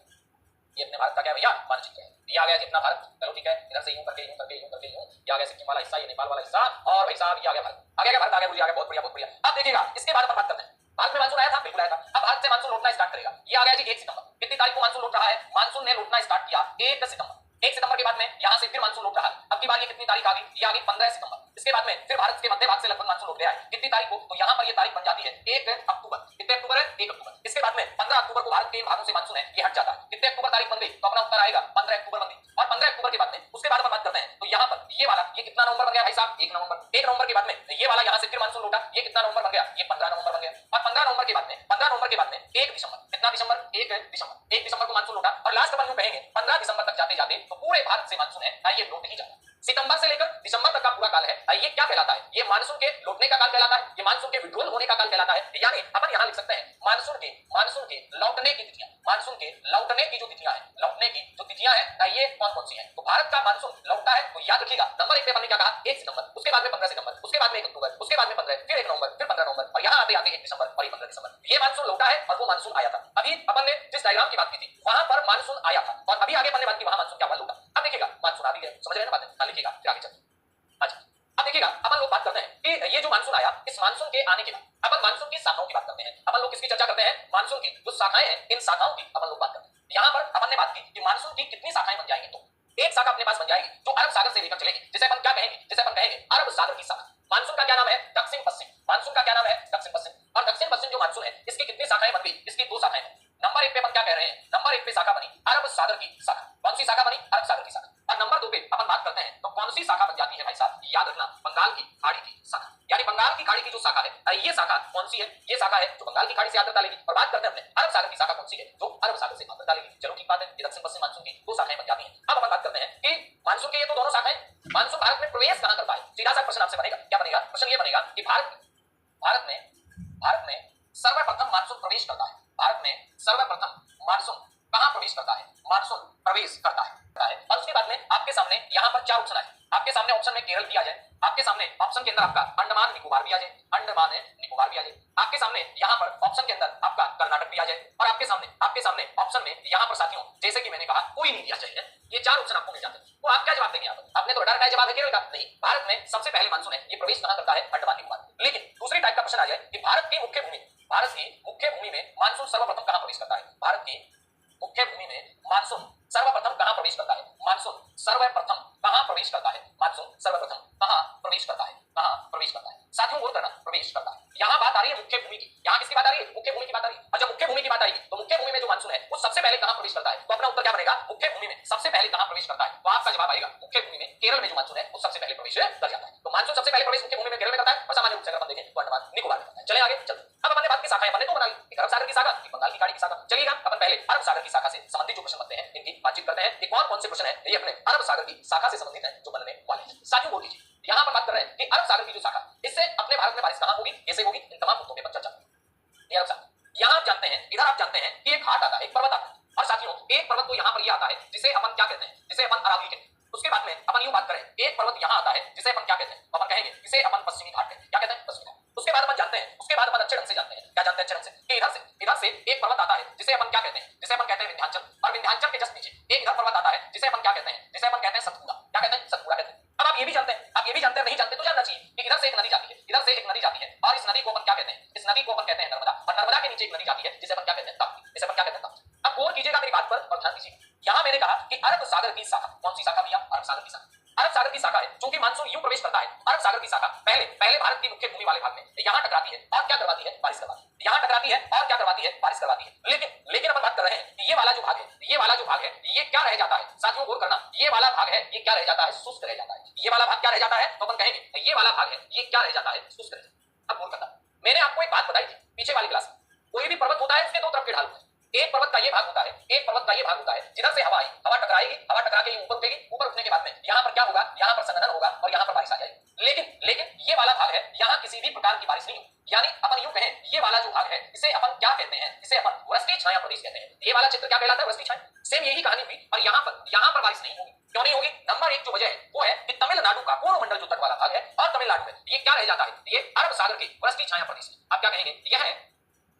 ये अपने भारत का क्या भैया? मानचित्र है। ये आ गया जी अपना भारत। चलो ठीक है, इधर से यूं करके यूं करके यूं करके यूं, ये आ गया सिक्किम वाला हिस्सा, ये नेपाल वाला हिस्सा और भाई साहब ये आ गया भारत। आ गया भारत, आ गया मुझे आ गया, बहुत बढ़िया बहुत बढ़िया। अब देखिएगा इसके बाद अपन बात करते हैं भारत में मानसून आया था, बिल्कुल आया था। अब भारत से मानसून लौटना स्टार्ट करेगा। ये आ गया जी 1 सितंबर। कितनी तारीख को मानसून लौट रहा है? मानसून ने लौटना स्टार्ट किया 1 सितंबर। 1 सितंबर के बाद में यहाँ से फिर मानसून लौट रहा है। अब की बार ये कितनी तारीख आ गई? ये आ गई 15 सितंबर। इसके बाद में फिर भारत के मध्य भाग से लगभग मानसून लौट गया है। कितनी तारीख को? तो यहाँ पर ये तारीख बन जाती है 1 अक्टूबर। कितने अक्टूबर है? 1 अक्टूबर। इसके बाद में 15 अक्टूबर को भारत के इन भागों से मानसून है ये हट जाता है। कितने अक्टूबर तारीख बन गई? तो अपना उत्तर आएगा 15 अक्टूबर बन गई। और 15 अक्टूबर के बाद में उसके बाद अपन बात करते हैं तो यहाँ पर ये वाला ये कितना नवंबर बन गया भाई साहब? 1 नवंबर। 1 नवंबर के बाद में ये वाला यहाँ से फिर मानसून लौटा, ये कितना नवंबर बन गया? ये 15 नवंबर बन गया। और 15 नवंबर के बाद में 15 नवंबर के बाद में 1 दिसंबर। कितना दिसंबर? 1 दिसंबर। 1 दिसंबर को मानसून लौटा और लास्ट अपन कहेंगे 15 दिसंबर तक जाते जाते तो पूरे भारत से मानसून है ये लौट ही जाता है। सितंबर से लेकर दिसंबर तक का पूरा काल है, ये क्या कहलाता है? ये मानसून के लौटने का काल कहलाता है, ये मानसून के विड्रॉल होने का काल कहलाता है। यानी अपन यहाँ लिख सकते हैं मानसून के लौटने की तिथियां, मानसून के लौटने की जो तिथियां हैं, लौटने की जो तिथियां हैं ये कौन कौन सी हैं? तो भारत का मानसून लौटा है तो याद रखिएगा नंबर 1 पे हमने क्या कहा? 1 सितंबर, उसके बाद में 15 सितंबर, उसके बाद में 1 अक्टूबर, उसके बाद में 15, फिर 1 नवंबर, फिर 15 नवंबर और यहाँ आते आते 1 दिसंबर और 15 दिसंबर। ये मानसून लौटा है और वो मानसून आया था। अभी अपन ने जिस डायग्राम की बात की थी वहां पर मानसून आया था और अभी आगे अपन ने बात की वहां मानसून क्या हुआ? लौटा। अब देखिएगा मानसून आ भी गया, समझ रहे हैं ना बात? लिखिएगा फिर आगे चलते। अच्छा अब देखिएगा अपन लोग बात करते हैं कि ये जो मानसून आया, इस मानसून के आने के बाद अपन मानसून की शाखाओं की बात करते हैं। अपन लोग किसकी चर्चा करते हैं? मानसून की जो शाखाएं हैं इन शाखाओं की अपन लोग बात करते हैं। यहाँ पर अपन ने बात की कि मानसून की कितनी शाखाएं बन जाएंगी। तो एक शाखा अपने पास बन जाएगी जो अरब सागर से लेकर चलेगी, जिसे अपन क्या कहेंगे? जिसे अपन कहेंगे अरब सागर की शाखा। मानसून का क्या नाम है? दक्षिण पश्चिम। मानसून का क्या नाम है? दक्षिण पश्चिम। और दक्षिण पश्चिम जो मानसून है इसकी कितनी शाखाएं बन गई? इसकी 2 शाखाएं बनी। नंबर 1 पे अपन क्या कह रहे हैं? नंबर 1 पे शाखा बनी अरब सागर की शाखा। कौन सी शाखा बनी? अरब सागर की शाखा। और नंबर 2 पे अपन बात करते हैं तो कौन सी शाखा बन जाती है भाई साहब? याद रखना, बंगाल की खाड़ी की शाखा। यानी बंगाल की खाड़ी की जो शाखा है, अरे ये शाखा कौन सी है? ये शाखा है जो बंगाल की खाड़ी से आर्द्रता लेगी। और बात करते हैं अपने अरब सागर की शाखा कौन सी है? जो अरब सागर से आर्द्रता लेगी। चलो ठीक बात है, ये दक्षिण पश्चिम मानसून की 2 शाखाएं बन जाती हैं। अब अपन बात करते हैं कि मानसून के ये तो दोनों शाखाएं, मानसून भारत में प्रवेश कहां करता है? सीधा सा प्रश्न आपसे बनेगा, क्या बनेगा? प्रश्न ये बनेगा कि भारत में सर्वप्रथम मानसून प्रवेश करता है। भारत में सर्वप्रथम मानसून कहां प्रवेश करता है? मानसून प्रवेश करता है। और उसके बाद में आपके सामने यहां पर 4 ऑप्शन आए। आपके सामने ऑप्शन में केरल भी आ जाए, आपके सामने ऑप्शन के अंदर आपका अंडमान निकोबार भी आ जाए, अंडमान निकोबार भी आ जाए, आपके सामने यहां पर ऑप्शन के अंदर आपका कर्नाटक भी आ जाए, और आपके सामने ऑप्शन में यहां पर साथियों जैसे कि मैंने कहा कोई नहीं दिया चाहिए। ये 4 ऑप्शन आपको मिल जाते हैं। तो आप क्या जवाब देंगे? आपने तो रटा रखा है जवाब है केरल का। नहीं, भारत में सबसे पहले मानसून है ये प्रवेश कहां करता है? अंडमान निकोबार। लेकिन दूसरी टाइप का प्रश्न आ जाए कि भारत की मुख्य भूमि में मानसून सर्वप्रथम कहां प्रवेश करता है? भारत की मुख्य भूमि में मानसून सर्वप्रथम कहां प्रवेश करता है? मानसून सर्वप्रथम कहां प्रवेश करता है? मानसून सर्वप्रथम कहां प्रवेश करता है? कहां प्रवेश करता है? साथियों बोल करना, प्रवेश करता है। यहां बात आ रही है मुख्य भूमि की। यहां किसकी बात आ रही है? मुख्य भूमि की बात आ रही है। और जब मुख्य भूमि की बात आएगी तो मुख्य भूमि में जो मानसून है वो सबसे पहले कहां प्रवेश करता है? तो अपना उत्तर क्या बनेगा? मुख्य भूमि में सबसे पहले कहां प्रवेश करता है? तो आपका जवाब आएगा मुख्य भूमि में केरल में जो मानसून है वो सबसे पहले प्रवेश कर जाता है। तो मानसून सबसे पहले प्रवेश मुख्य भूमि में केरल में करता है, और सामान्य रूप से अगर अपन देखें तो अंडमान निकोबार में करता है। चले आगे चलते। अब हमने बात की शाखाएं बने तो बना ली, एक अरब सागर की शाखा, एक बंगाल की खाड़ी की शाखा। चलिएगा अपन पहले अरब सागर की शाखा से संबंधित जो प्रश्न बनते हैं इनकी बातचीत करते हैं। ये कौन से प्रश्न है? ये अपने अरब सागर की शाखा से संबंधित है जो बनने वाले हैं। साथियों बोल दीजिए, यहां पर बात कर रहे हैं कि अरब सागर की जो शाखा, इससे अपने भारत में बारिश कहां होगी, कैसे होगी, इन तमाम मुद्दों पर चर्चा। ये अरब सागर, यहां आप जानते हैं, इधर आप जानते हैं कि एक घाट आता है, एक पर्वत आता है। और साथियों एक पर्वत तो यहां पर ये आता है जिसे अपन क्या कहते हैं? जिसे अपन अरावली कहते हैं। उसके बाद में अपन यूं बात करें, एक पर्वत यहां आता है जिसे अपन क्या कहते हैं? अपन कहेंगे इसे अपन पश्चिमी घाट कहते हैं। क्या कहते हैं? पश्चिमी घाट। उसके बाद अपन जानते हैं, उसके बाद अपन अच्छे ढंग से जानते हैं, क्या जानते हैं अच्छे ढंग से? कि इधर से एक पर्वत आता है जिसे अपन क्या कहते हैं? जिसे अपन कहते हैं विंध्याचल। और विंध्याचल के जस्ट नीचे एक इधर पर्वत आता है जिसे अपन क्या कहते हैं? जिसे अपन कहते हैं सतपुड़ा। क्या कहते हैं? सतपुड़ा कहते हैं। अब आप ये भी जानते हैं, नहीं जानते तो जानना चाहिए कि इधर से एक नदी जाती है, इधर से एक नदी जाती है, और इस नदी को अपन क्या कहते हैं? इस नदी को अपन कहते हैं नर्मदा। और नर्मदा के नीचे एक नदी जाती है जिसे अपन क्या कहते हैं? ताप्ती। जिसे अपन क्या कहते हैं? ताप्ती। अब गौर कीजिएगा मेरी बात पर और ध्यान दीजिए। यहां मैंने कहा कि अरब सागर की शाखा, कौन सी शाखा भैया? अरब सागर की शाखा। अरब सागर की शाखा है, चूंकि मानसून यूं प्रवेश करता है, अरब सागर की शाखा पहले भारत की मुख्य भूमि वाले भाग में यहां टकराती है और क्या करवाती है? बारिश करवाती है। यहां टकराती है और क्या करवाती है? बारिश करवाती है। लेकिन अपन बात कर रहे हैं कि ये वाला जो भाग है, ये क्या रह जाता है? साथियों गौर करना, ये वाला भाग है, ये क्या रह जाता है? शुष्क रह जाता है। ये वाला भाग क्या रह जाता है? तो अपन कहेंगे ये वाला भाग है, ये क्या रह जाता है? शुष्क रह जाता है। अब गौर करना, मैंने आपको एक बात बताई थी पीछे वाली क्लास में, कोई भी पर्वत होता है उसके 2 तरफ के ढाल होते हैं। एक पर्वत का ये भाग होता है, एक पर्वत का ये भाग होता है, जिधर से हवा आई, हवा टकराएगी, हवा टकरा के ऊपर उठेगी, ऊपर उठने के बाद में यहां पर क्या होगा? यहां पर संघनन होगा और यहां पर बारिश आ जाएगी। लेकिन ये वाला भाग है, यहां किसी भी प्रकार की बारिश नहीं होगी। यानी अपन यूं कहें, ये वाला जो भाग है इसे अपन क्या कहते हैं? इसे अपन वृष्टि छाया प्रदेश कहते हैं। ये वाला क्षेत्र क्या कहलाता है? वृष्टि छाया। सेम यही कहानी हुई, और यहां पर बारिश नहीं होगी। क्यों नहीं होगी? नंबर 1 जो वजह है वो है कि तमिलनाडु का पूर्व मंडल जो तट वाला भाग है, और तमिलनाडु में ये क्या रह जाता है? ये अरब सागर के वृष्टि छाया प्रदेश में। आप क्या कहेंगे? यह है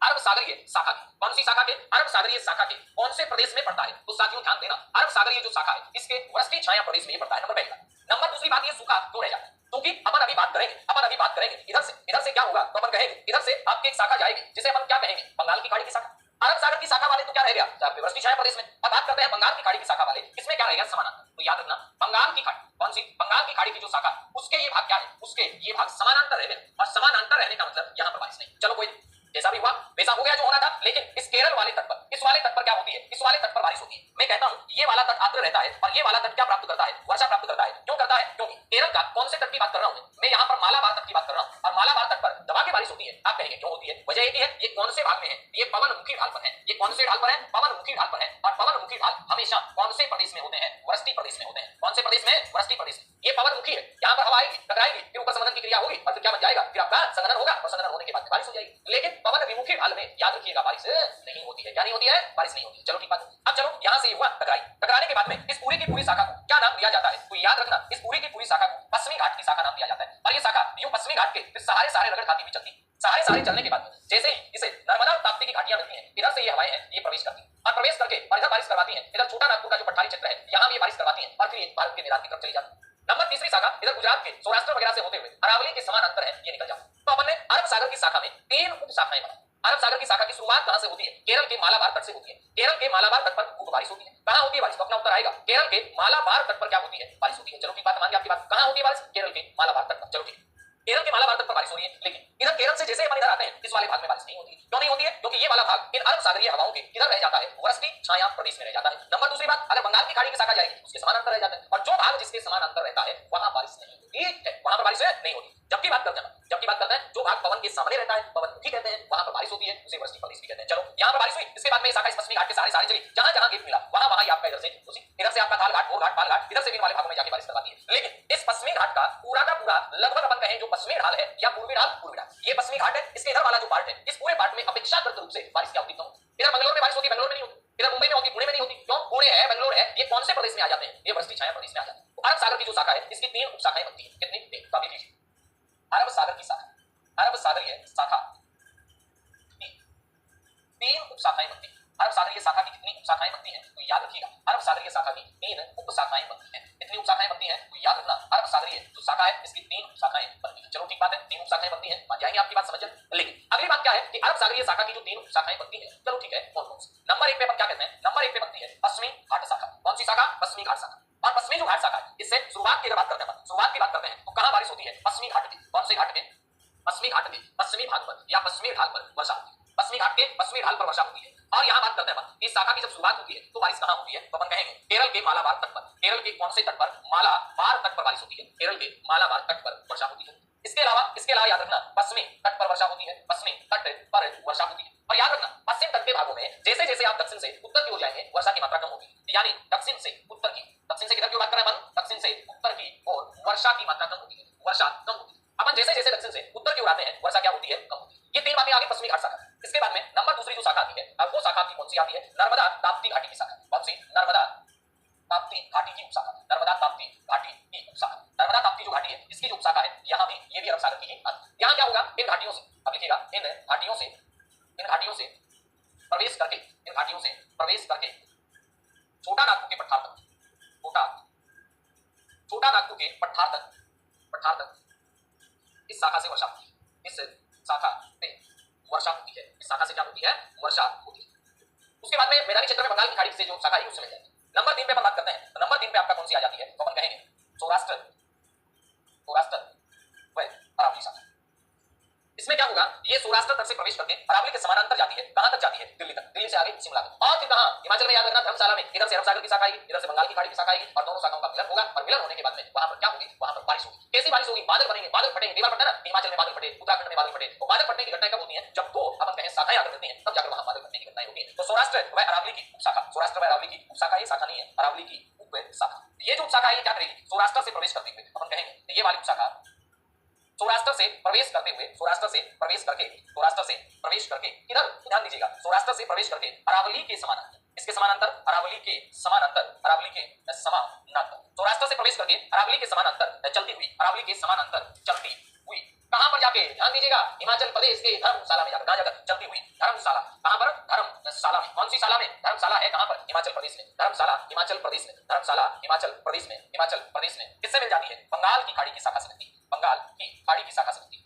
अरब सागरीय शाखा के, कौन सी शाखा के? अरब सागरीय शाखा के कौन से प्रदेश में पड़ता है? तो साथियों ध्यान देना, अरब सागरीय जो शाखा है इसके वृष्टि छाया प्रदेश में ये पड़ता है। नंबर 1 नंबर दूसरी बात, ये सूखा क्यों रह जाता है? क्योंकि अपन अभी बात करेंगे इधर से क्या होगा? तो अपन कहेंगे इधर से आपकी एक शाखा जाएगी जिसे अपन क्या कहेंगे? बंगाल की खाड़ी की शाखा। अरब सागर की शाखा वाले तो क्या रह गया? वृष्टि छाया प्रदेश में। अब बात करते हैं बंगाल की खाड़ी की शाखा वाले, इसमें क्या रहेगा? समानांतर। तो याद रखना, बंगाल की खाड़ी, कौन सी? बंगाल की खाड़ी की जो शाखा, उसके ये भाग क्या है? उसके ये भाग समानांतर रहने, और समानांतर रहने का मतलब यहां पर बारिश नहीं। चलो कोई जैसा भी हुआ वैसा हो गया जो होना था। लेकिन इस केरल वाले तट पर, इस वाले तट पर क्या होती है? इस वाले तट पर बारिश होती है। मैं कहता हूं ये वाला तट आर्द्र रहता है, और ये वाला तट क्या प्राप्त करता है? वर्षा प्राप्त करता है। क्यों करता है? क्योंकि केरल का कौन से तट की बात कर रहा हूं मैं यहां पर मालाबार तट की बात कर रहा हूं, और मालाबार तट पर दबा के बारिश होती है। आप कहेंगे क्यों होती है? वजह यही है, ये कौन से भाग में है? ये पवनमुखी ढाल पर है। ये कौन से ढाल पर है? पवनमुखी ढाल पर है। और पवनमुखी ढाल हमेशा कौन से प्रदेश में होते हैं? वृष्टि प्रदेश में होते हैं। कौन से प्रदेश में? वृष्टि प्रदेश में। ये पवनमुखी है, यहां पर हवा आएगी, टकराएगी, फिर ऊपर संघनन की क्रिया होगी, और फिर क्या बन जाएगा? फिर आपका संघनन होगा, और संघनन होने के बाद बारिश हो जाएगी। लेकिन पवन विमुखी ढाल में याद रखिएगा बारिश नहीं होती है। क्या नहीं होती है? बारिश नहीं होती है। चलो ठीक बात। अब चलो यहां से हुआ टकराने के बाद में इस पूरी की पूरी शाखा को क्या नाम दिया जाता है? तो याद रखना, इस पूरी की पूरी शाखा को पश्चिमी घाट की शाखा नाम दिया जाता है। और ये शाखा यूं पश्चिमी घाट के सहारे रगड़ खाती हुई चलती, सहारे चलने के बाद जैसे ही इसे नर्मदा और ताप्ती की घाटियां मिलती हैं, इधर से ये हवाएं हैं, ये प्रवेश करती हैं, और प्रवेश करके और इधर बारिश करवाती हैं। इधर छोटा नागपुर का जो पठारी क्षेत्र है, यहां भी ये बारिश करवाती हैं, और फिर ये भारत के मैदान की तरफ चली जाती है। नंबर तीसरी शाखा इधर गुजरात के सौराष्ट्र वगैरह से होते हुए अरावली के समानांतर है, ये निकल जाता है। तो अपन ने अरब सागर की शाखा में 3 उप शाखाएं बनाई। अरब सागर की शाखा की शुरुआत कहां से होती है? केरल के मालाबार तट से होती है। केरल के मालाबार तट पर खूब बारिश होती है। कहां होती है बारिश? तो अपना उत्तर आएगा केरल के मालाबार तट पर क्या होती है? बारिश होती है। चलो ठीक बात, मान लिया आपकी बात। कहां होती है बारिश? केरल के मालाबार तट पर। चलो ठीक। केरल के मालाबार तट पर बारिश हो रही है, लेकिन इधर केरल से जैसे अपन इधर आते हैं इस वाले भाग में बारिश नहीं होती। क्यों नहीं होती है? क्योंकि ये वाला भाग इन अरब सागरीय हवाओं के किधर रह जाता है, वृष्टि छाया प्रदेश में रह जाता है। नंबर दूसरी बात, अगर बंगाल की खाड़ी की शाखा जाएगी उसके समानांतर रह जाता है, और जो भाग जिसके समानांतर रहता है वहां बारिश नहीं होती है, वहां पर बारिश नहीं होती। जबकि बात करते हैं जो भाग पवन के सामने रहता है, पवन मुखी कहते हैं, वहां पर बारिश होती है, उसे वृष्टि प्रदेश भी कहते हैं। चलो यहां पर बारिश हुई, इसके बाद में शाखा इस पश्चिमी घाट के सारे चली, जहां जहां गेप मिला वहां वहां आपका इधर से आपका थाल घाट, घाट, पाल घाट, इधर से भी वाले भागों में जाके बारिश करवाती है। लेकिन इस पश्चिमी घाट का पूरा लगभग अपन कहें जो पश्चिमी ढाल है या पूर्वी ढाल, ये पश्चिमी घाट है, इसके इधर वाला जो पार्ट है, इस पूरे पार्ट में अपेक्षाकृत रूप से बारिश क्या होती है? इधर मंगलोर में बारिश होती है, बेंगलोर में नहीं होती। इधर मुंबई में होती, पुणे में नहीं होती। क्यों? पुणे है, बेंगलोर है, ये कौन से प्रदेश में आ जाते हैं? ये वृष्टि छाया प्रदेश में आ जाते हैं। तो अरब सागर की जो शाखा है इसकी 3 उपशाखाएं बनती हैं। कितनी? तो अभी लीजिए, अरब सागर की शाखा, अरब सागरीय शाखा 3 उपशाखाएं बनती हैं। अरब सागरीय शाखा की कितनी उपशाखाएं बनती हैं? तो याद रखिएगा, अरब सागरीय शाखा की 3 उपशाखाएं बनती हैं। कितनी उपशाखाएं बनती हैं? तो याद रखना, अरब सागरीय जो शाखा है इसकी 3 उपशाखाएं बनती हैं। चलो ठीक बात है, 3 उपशाखाएं बनती हैं, मान जाएंगे, आपकी बात समझ जाए। लेकिन अगली बात क्या है कि अरब सागरीय शाखा की जो 3 उपशाखाएं बनती हैं, चलो ठीक है, कौन कौन सी? नंबर 1 पे अपन क्या कहते हैं? नंबर 1 पे बनती है पश्चिमी घाट शाखा। कौन सी शाखा? पश्चिमी घाट शाखा। और पश्चिमी जो घाट शाखा है, इससे शुरुआत की अगर बात करते हैं, शुरुआत की बात करते हैं, तो कहां बारिश होती है? पश्चिमी घाट पे। कौन से घाट पे? पश्चिमी घाट पे, पश्चिमी भाग पर या पश्चिमी ढाल पर वर्षा होती है। पश्चिमी घाट के पश्चिमी ढाल पर वर्षा होती है। और यहां बात करते हैं अपन, इस शाखा की जब शुरुआत होती है तो बारिश कहां होती है? तो अपन कहेंगे केरल के मालाबार तट पर। केरल के कौन से तट पर? मालाबार तट पर बारिश होती है। केरल के मालाबार तट पर वर्षा होती है। इसके अलावा याद रखना, पश्चिमी तट पर वर्षा होती है, पश्चिमी तट पर वर्षा होती है। और याद रखना, पश्चिम तट के भागों में जैसे जैसे आप दक्षिण से उत्तर की ओर जाएंगे वर्षा की मात्रा कम होगी, यानी दक्षिण से उत्तर की, दक्षिण से किधर की बात कर रहे हैं अपन? दक्षिण से उत्तर की ओर वर्षा की मात्रा कम होती है, वर्षा कम होती है। अपन जैसे जैसे दक्षिण से उत्तर की ओर आते हैं वर्षा क्या होती है? कम होती है। ये 3 बातें आगे पश्चिमी घाट शाखा। इसके बाद में नंबर दूसरी जो शाखा आती है, अब वो शाखा की कौन सी आती है? नर्मदा ताप्ती घाटी की शाखा। कौन सी? नर्मदा ताप्ती घाटी की उपशाखा। नर्मदा ताप्ती घाटी की उपशाखा। नर्मदा ताप्ती जो घाटी है इसकी जो उपशाखा है, यहाँ भी ये भी अरब सागर की ही आती है। यहाँ क्या होगा? इन घाटियों से, अब लिखिएगा, इन घाटियों से प्रवेश करके छोटा नागपुर के पठार तक, छोटा नागपुर के पठार तक इस शाखा से वर्षा होती है। इस शाखा में वर्षा होती है। इस शाखा से क्या होती है? वर्षा होती है। उसके बाद में मैदानी क्षेत्र में बंगाल की खाड़ी से जो शाखा है उससे मिल जाती है। नंबर 3 पे अपन बात करते हैं, तो नंबर 3 पे आपका कौन सी आ जाती है? तो अपन कहेंगे सौराष्ट्र व अरावली शाखा। इसमें क्या होगा? ये सौराष्ट्र तक से प्रवेश करके अरावली के समानांतर जाती है। कहां तक जाती है? दिल्ली तक। दिल्ली से आगे शिमला तक। और फिर कहां? हिमाचल में याद रखना, धर्मशाला में। इधर से अरब सागर की शाखा आएगी, इधर से बंगाल की खाड़ी की शाखा आएगी, और दोनों शाखाओं का मिलन होगा। और मिलन होने के बाद में वहां पर क्या होगी? वहां पर बारिश होगी। कैसी बारिश होगी? बादल बनेंगे, बादल फटेंगे। कई बार फटता है ना, हिमाचल में बादल फटे, उत्तराखंड में बादल फटे। तो बादल फटने की घटनाएं कब होती है? जब दो अपन कहें शाखाएं आकर मिलती हैं, तब जाकर वहां बादल फटने की घटनाएं होगी। तो सौराष्ट्र व अरावली की उपशाखा, सौराष्ट्र व अरावली की उपशाखा, ये शाखा नहीं है, अरावली की उपशाखा। ये जो उपशाखा है ये क्या करेगी? सौराष्ट्र से प्रवेश करते हुए अपन कहेंगे ये वाली उपशाखा सौराष्ट्र से प्रवेश करते हुए, सौराष्ट्र से प्रवेश करके इधर ध्यान दीजिएगा, सौराष्ट्र से प्रवेश करके अरावली के समानांतर, इसके समानांतर, अरावली के समानांतर, सौराष्ट्र से प्रवेश करके अरावली के समानांतर चलती हुई कहां पर जाके? ध्यान दीजिएगा, हिमाचल प्रदेश के धर्मशाला में जाकर। कहां जाकर? चलती हुई धर्मशाला। कहां पर? धर्मशाला में। कौन सी शाला में? धर्मशाला है कहां पर? हिमाचल प्रदेश में। धर्मशाला हिमाचल प्रदेश में। किससे मिल जाती है? बंगाल की खाड़ी की शाखा से मिलती है। बंगाल की खाड़ी की शाखा से मिलती है।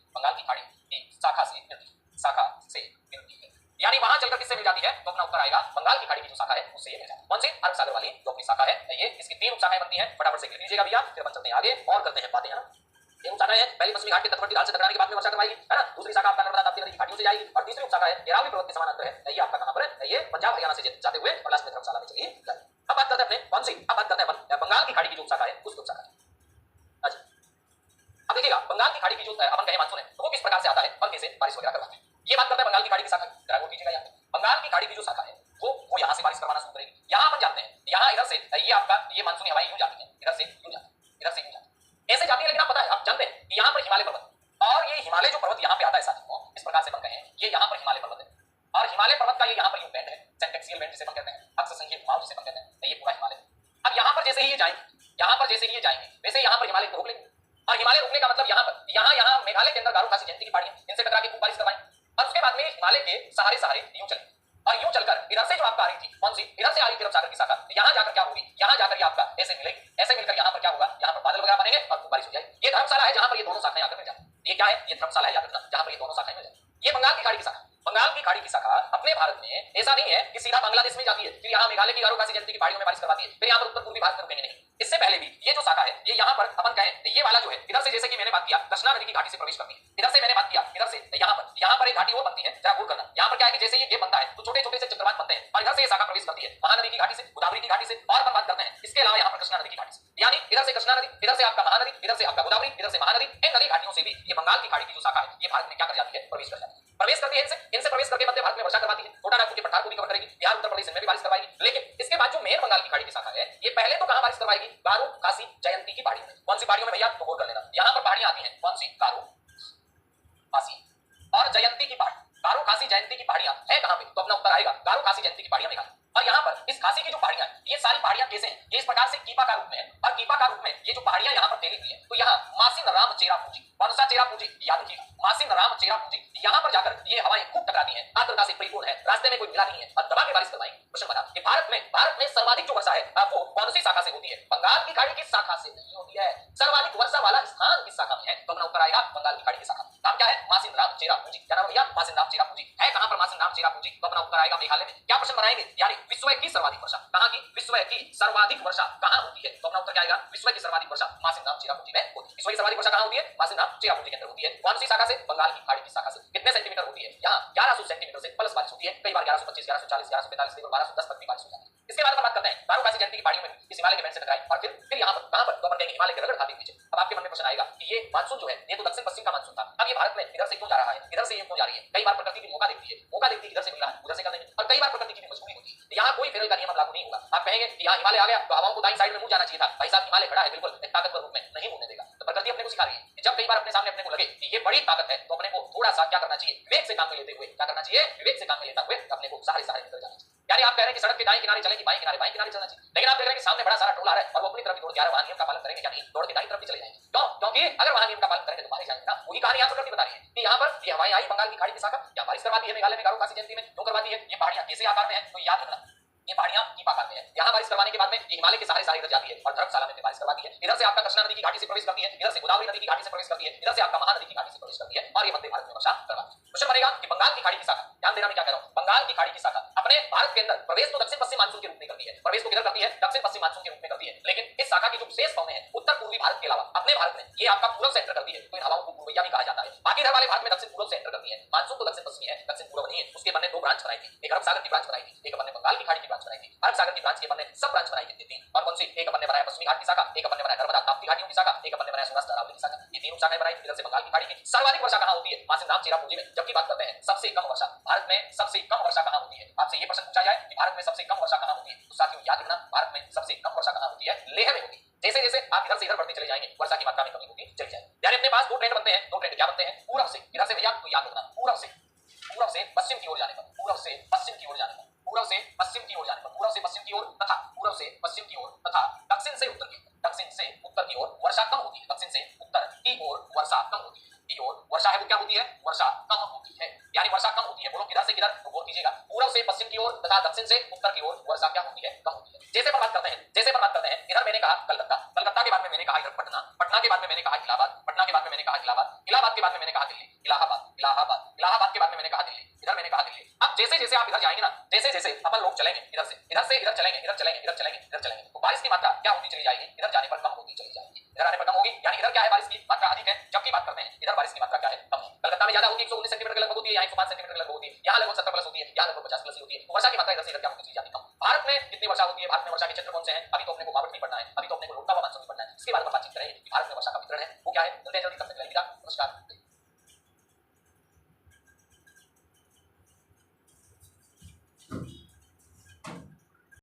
यानी वहां चलकर किससे मिल जाती है? तो अपना उत्तर आएगा बंगाल की खाड़ी की जो शाखा है उससे ये मिल जाती है। कौन से? अरब सागर वाली जो अपनी शाखा है ये, इसकी 3 उपशाखाएं बनती हैं। फटाफट से लिख लीजिएगा भैया, फिर अपन चलते हैं आगे और करते हैं बातें, है ना। ये उपशाखा है, पहली पश्चिमी घाट के तटवर्ती ढाल से टकराने के बाद में वर्षा करवाएगी, है ना। दूसरी शाखा आपका नर्मदा ताप्ती नदी की घाटियों से जाएगी, और तीसरी उपशाखा है अरावली पर्वत के समानांतर है, ये आपका कहां पर है? ये पंजाब हरियाणा से जाते हुए और लास्ट में धर्मशाला में चली जाएगी। अब बात करते हैं अपने कौन सी? अब बात करते हैं अपन बंगाल की खाड़ी की जो उपशाखा है उसकी उपशाखा। अच्छा, अब देखिएगा बंगाल की खाड़ी की जो अपन कहे मानसून है तो वो किस प्रकार से आता है और कैसे बारिश वगैरह करवाता है, ये बात करते हैं बंगाल की खाड़ी की शाखा। जरा वो कीजिएगा, यहाँ बंगाल की खाड़ी की जो शाखा है वो यहाँ से बारिश करवाना शुरू करेगी। यहाँ अपन जानते हैं, यहाँ इधर से ये आपका ये मानसूनी हवाएं यूं जाती है, इधर से यूं जाती है, ऐसे जाती है। लेकिन आप पता है, आप जानते हैं कि यहाँ पर हिमालय पर्वत, और ये हिमालय जो पर्वत यहाँ पे आता है साथियों, इस प्रकार से अपन कहें ये यहाँ पर हिमालय पर्वत है, और हिमालय पर्वत का ये यहाँ पर यूं बैंड है, सेंटेक्सियल बैंड जिसे अपन कहते हैं, अक्ष संख्यक घुमाव जिसे अपन कहते हैं, ये पूरा हिमालय। अब यहाँ पर जैसे ही ये जाएंगे, वैसे यहाँ पर हिमालय को रोक लेंगे। और हिमालय रुकने का मतलब यहाँ मेघालय के अंदर गारो खासी जयंती की पहाड़ियां, इनसे टकरा के खूब बारिश करवाएं। और उसके बाद में हिमालय के सहारे यूं चलें, और यूं चलकर इधर से जो आपका आ रही थी, कौन सी? इधर से आ रही थी अरब सागर की शाखा, यहाँ जाकर क्या होगी? यहाँ जाकर ये आपका ऐसे मिलेगी, ऐसे मिलकर यहाँ पर क्या होगा? यहाँ पर बादल वगैरह बनेंगे और खूब बारिश हो जाएगी। ये धर्मशाला है जहाँ पर ये दोनों शाखाएं आकर मिल जाती है। ये क्या है? ये धर्मशाला है, याद रखना, जहाँ पर ये दोनों शाखाएं मिल जाती है। ये बंगाल की खाड़ी की शाखा। बंगाल की खाड़ी की शाखा अपने भारत में ऐसा नहीं है कि सीधा बांग्लादेश में जाती है, फिर यहाँ मेघालय की गारो खासी जयंती की पहाड़ियों में बारिश करवाती है, फिर यहाँ पर उत्तर पूर्वी भारत में रुकेंगे नहीं। इससे पहले भी ये जो शाखा है ये यहाँ पर अपन कहें ये वाला जो है इधर से, जैसे कि मैंने बात किया कृष्णा नदी की घाटी से प्रवेश करती है, इधर से मैंने बात किया इधर से यहाँ पर एक घाटी और बनती है, जरा गौर करना। यहाँ पर क्या है कि जैसे ये गेप बनता है तो छोटे छोटे से चक्रवात बनते हैं और इधर से ये शाखा प्रवेश करती है महानदी की घाटी से, गोदावरी की घाटी से, और अपन बात करते हैं इसके अलावा यहाँ पर कृष्णा नदी की घाटी से, यानी इधर से कृष्णा नदी, इधर से आपका महानदी, इधर से आपका गोदावरी, इधर से महानदी, इन नदी घाटियों से भी ये बंगाल की खाड़ी की जो शाखा है ये भारत में क्या कर जाती है, प्रवेश कर जाती है। प्रवेश करती है इनसे प्रवेश करके मध्य भारत में वर्षा करवाती है, छोटा नागपुर के पठार को भी कवर करेगी, बिहार उत्तर प्रदेश में भी बारिश करवाएगी। लेकिन इसके बाद जो मेन बंगाल की खाड़ी की शाखा है ये पहले तो कहां बारिश करवाएगी, गारो खासी जयंती की पहाड़ी में। कौन सी पहाड़ियों में भैया, तो गौर कर लेना, यहां पर पहाड़ियां आती हैं, कौन सी, गारो खासी और जयंती की पहाड़ी। गारो खासी जयंती की पहाड़ियां है कहां पे, तो अपना उत्तर आएगा गारो खासी जयंती की पहाड़ियां मेघालय। और यहाँ पर इस खासी की जो पहाड़ियां ये सारी पहाड़ियां कैसे हैं, ये इस प्रकार से कीपा का रूप में है, और कीपा का रूप में ये जो पहाड़ियां यहाँ पर फैली हुई है, तो यहाँ मासिन राम चेरा पूंजी, कौन सा चेरा पूंजी, याद रखिएगा मासिन राम चेरा पूंजी, यहाँ पर जाकर ये हवाएं खूब टकराती हैं, आर्द्रता से परिपूर्ण है, रास्ते में कोई मिला नहीं है और दबा के बारिश करवाएंगे। क्वेश्चन बना कि भारत में सर्वाधिक जो वर्षा है वो कौन सी शाखा से होती है, बंगाल की खाड़ी की शाखा से नहीं होती है, सर्वाधिक वर्षा वाला स्थान किस शाखा में है, तो अपना उत्तर आएगा बंगाल की खाड़ी की शाखा। नाम क्या है, मासिन राम चेरा पूंजी, क्या नाम भैया, मासिन राम चेरा पूंजी है कहां पर, मासिन राम चेरा पूंजी, तो अपना उत्तर आएगा मेघालय में। क्या प्रश्न बनाएंगे, यानी विश्व की सर्वाधिक वर्षा कहां की, विश्व की सर्वाधिक वर्षा कहां होती है, तो अपना उत्तर क्या आएगा, विश्व की सर्वाधिक वर्षा मासिन राम चेरा पूंजी में होती है। विश्व की सर्वाधिक वर्षा कहां होती है, मासिन राम चेरा पूंजी के अंदर होती है। कौन सी शाखा से, बंगाल की खाड़ी की शाखा से। कितने सेंटीमीटर होती है, यहाँ 1100 सेंटीमीटर से प्लस बारिश होती है, कई बार 1125, 1140, 1145, 1210 तक भी बारिश हो जाती है। इसके बाद बात करते हैं गारो खासी जयंती की पहाड़ियों में इस हिमालय के बैंड से टकराई, और फिर यहाँ पर कहां पर, तो अपन कहेंगे हिमालय के रगड़ खाते नीचे। अब आपके मन में क्वेश्चन आएगा कि ये मानसून जो है ये तो दक्षिण पश्चिम का मानसून था, अब ये भारत में इधर से क्यों जा रहा है, इधर से ये क्यों जा रही है। कई बार प्रकृति भी मौका देखती है इधर से मिल रहा है उधर से कर लेंगे, और कई बार प्रकृति की भी मजबूरी होती है, यहाँ कोई फेरल का नियम लागू नहीं होगा। आप कहेंगे कि यहाँ हिमालय आ गया तो हवाओं को दाईं साइड में मुंह जाना चाहिए था, भाई साहब हिमालय खड़ा है बिल्कुल एक ताकतवर रूप में, नहीं मुड़ने देगा। तो प्रकृति अपने को सिखा रही है कि जब कई बार अपने सामने अपने को लगे कि ये बड़ी ताकत है तो अपने को थोड़ा सा क्या करना चाहिए, विवेक से काम में लेते हुए, क्या करना चाहिए, विवेक से काम में लेते हुए अपने को सहारे निकल जाना चाहिए। यानी आप कह रहे हैं कि सड़क के दाएं किनारे चलेंगे, बाएं किनारे चलना चाहिए, लेकिन आप देख रहे हैं कि सामने बड़ा सारा टोला है और वो अपनी तरफ दौड़ के आ रहा है, वहां नियम का पालन करेंगे क्या, नहीं, दौड़ के दाईं तरफ भी चले जाएंगे। क्यों, क्योंकि अगर वहां नियम का पालन करेंगे तो मारे जाएंगे ना। वही कहानी यहाँ प्रकृति बता रही है कि यहाँ पर ये हवाएं आई बंगाल की खाड़ी की शाखा, या बारिश करवाती है मेघालय में गारो खासी जयंती में, क्यों करवाती है, ये पहाड़ियां कैसे आकार में है, तो याद रखना ये पहाड़ियां कीपा आकार में है। यहाँ बारिश करवाने के बाद में ये हिमालय के सहारे इधर जाती है और धर्मशाला में बारिश करवाती है, इधर से आपका कृष्णा नदी की घाटी से प्रवेश करती है, इधर से गोदावरी नदी की घाटी से प्रवेश करती है, इधर से आपका महानदी की घाटी से प्रवेश करती है, और ये मध्य भारत में वर्षा करवाती है। क्वेश्चन बनेगा कि बंगाल की खाड़ी की शाखा, ध्यान देना मैं क्या कह रहा हूं, बंगाल की खाड़ी की शाखा अपने भारत के अंदर प्रवेश तो दक्षिण पश्चिम मानसून के रूप में करती है, प्रवेश तो किधर करती है, दक्षिण पश्चिम मानसून के रूप में करती है, लेकिन इस शाखा की जो विशेष पौने हैं उत्तर पूर्वी भारत के अलावा अपने भारत में ये आपका पूर्व से एंटर करती है, तो इन हवाओं को पूर्वैया भी कहा जाता है। बाकी इधर वाले भारत में दक्षिण पूर्व से एंटर करती है, मानसून तो दक्षिण पश्चिमी है, दक्षिण पूर्व नहीं है। उसके बनने दो ब्रांच बनाई थी, एक अरब सागर की ब्रांच बनाई थी, एक अपन ने बंगाल की खाड़ी की ब्रांच बनाई थी। अरब सागर की ब्रांच के बनने सब ब्रांच बनाई थी, और कौन सी, एक अपन ने बनाया पश्चिमी घाट की शाखा, एक अपन ने बनाया नर्मदा ताप्ती घाटियों की शाखा, एक अपन ने बनाया सौराष्ट्र अरावली की शाखा, ये तीनों शाखाएं बनाई। इधर से बंगाल की खाड़ी की सर्वाधिक वर्षा कहां होती है, मासिन राम चेरा पूंजी में। जबकि बात करते हैं सबसे कम वर्षा, भारत में सबसे कम वर्षा कहां होती है, आपसे ये प्रश्न पूछा जाए कि भारत में सबसे कम वर्षा कहां होती है, तो साथियों याद रखना भारत में सबसे कम वर्षा कहां होती है, लेह में होती है। जैसे जैसे आप इधर से इधर बढ़ते चले जाएंगे वर्षा की मात्रा में कमी होती चली जाएगी। यानी अपने पास दो ट्रेंड बनते हैं, दो ट्रेंड क्या बनते हैं, पूरब से, इधर से भैया तो याद रखना पूरब से पश्चिम की ओर जाने पर, पूरब से पश्चिम की ओर जाने पर, पूरब से पश्चिम की ओर जाने पर, पूरब से पश्चिम की ओर तथा पूरब से पश्चिम की ओर तथा दक्षिण से उत्तर की ओर, दक्षिण से उत्तर की ओर वर्षा कम होती है, दक्षिण से उत्तर की ओर वर्षा कम होती है, की ओर वर्षा है वो क्या होती है, वर्षा कम होती है, यानी वर्षा कम होती है। बोलो किधर से किधर, तो गौर कीजिएगा पूरब से पश्चिम की ओर तथा दक्षिण से उत्तर की ओर वर्षा क्या होती है, कम होती है। जैसे पर बात करते हैं इधर मैंने कहा कलकत्ता, कलकत्ता के बाद में मैंने कहा इधर पटना, पटना के बाद में मैंने कहा इलाहाबाद, पटना के बाद में मैंने कहा इलाहाबाद, इलाहाबाद के बाद में मैंने कहा दिल्ली, इलाहाबाद, इलाहाबाद के बाद में मैंने कहा दिल्ली, इधर मैंने कहा दिल्ली। अब जैसे जैसे आप इधर जाएंगे ना, जैसे जैसे अपन लोग चलेंगे इधर से इधर चलेंगे, तो बारिश की मात्रा क्या होती चली जाएगी, इधर जाने पर कम होती चली जाएगी, इधर आने पर कम होगी, यानी इधर क्या है बारिश की मात्रा अधिक है, जबकि बात करते हैं इधर बारिश की मात्रा क्या है, कम है। कलकत्ता में ज्यादा होती है 119 सेंटीमीटर के लगभग होती है, यहाँ 105 सेंटीमीटर के लगभग होती है, यहाँ लगभग 70 प्लस होती है, यहाँ लगभग 50 प्लस होती है। वर्षा की मात्रा इधर से इधर क्या होती चली जाती है, कम। भारत में कितनी वर्षा होती है, भारत में वर्षा के क्षेत्र कौन से हैं, अभी तो अपने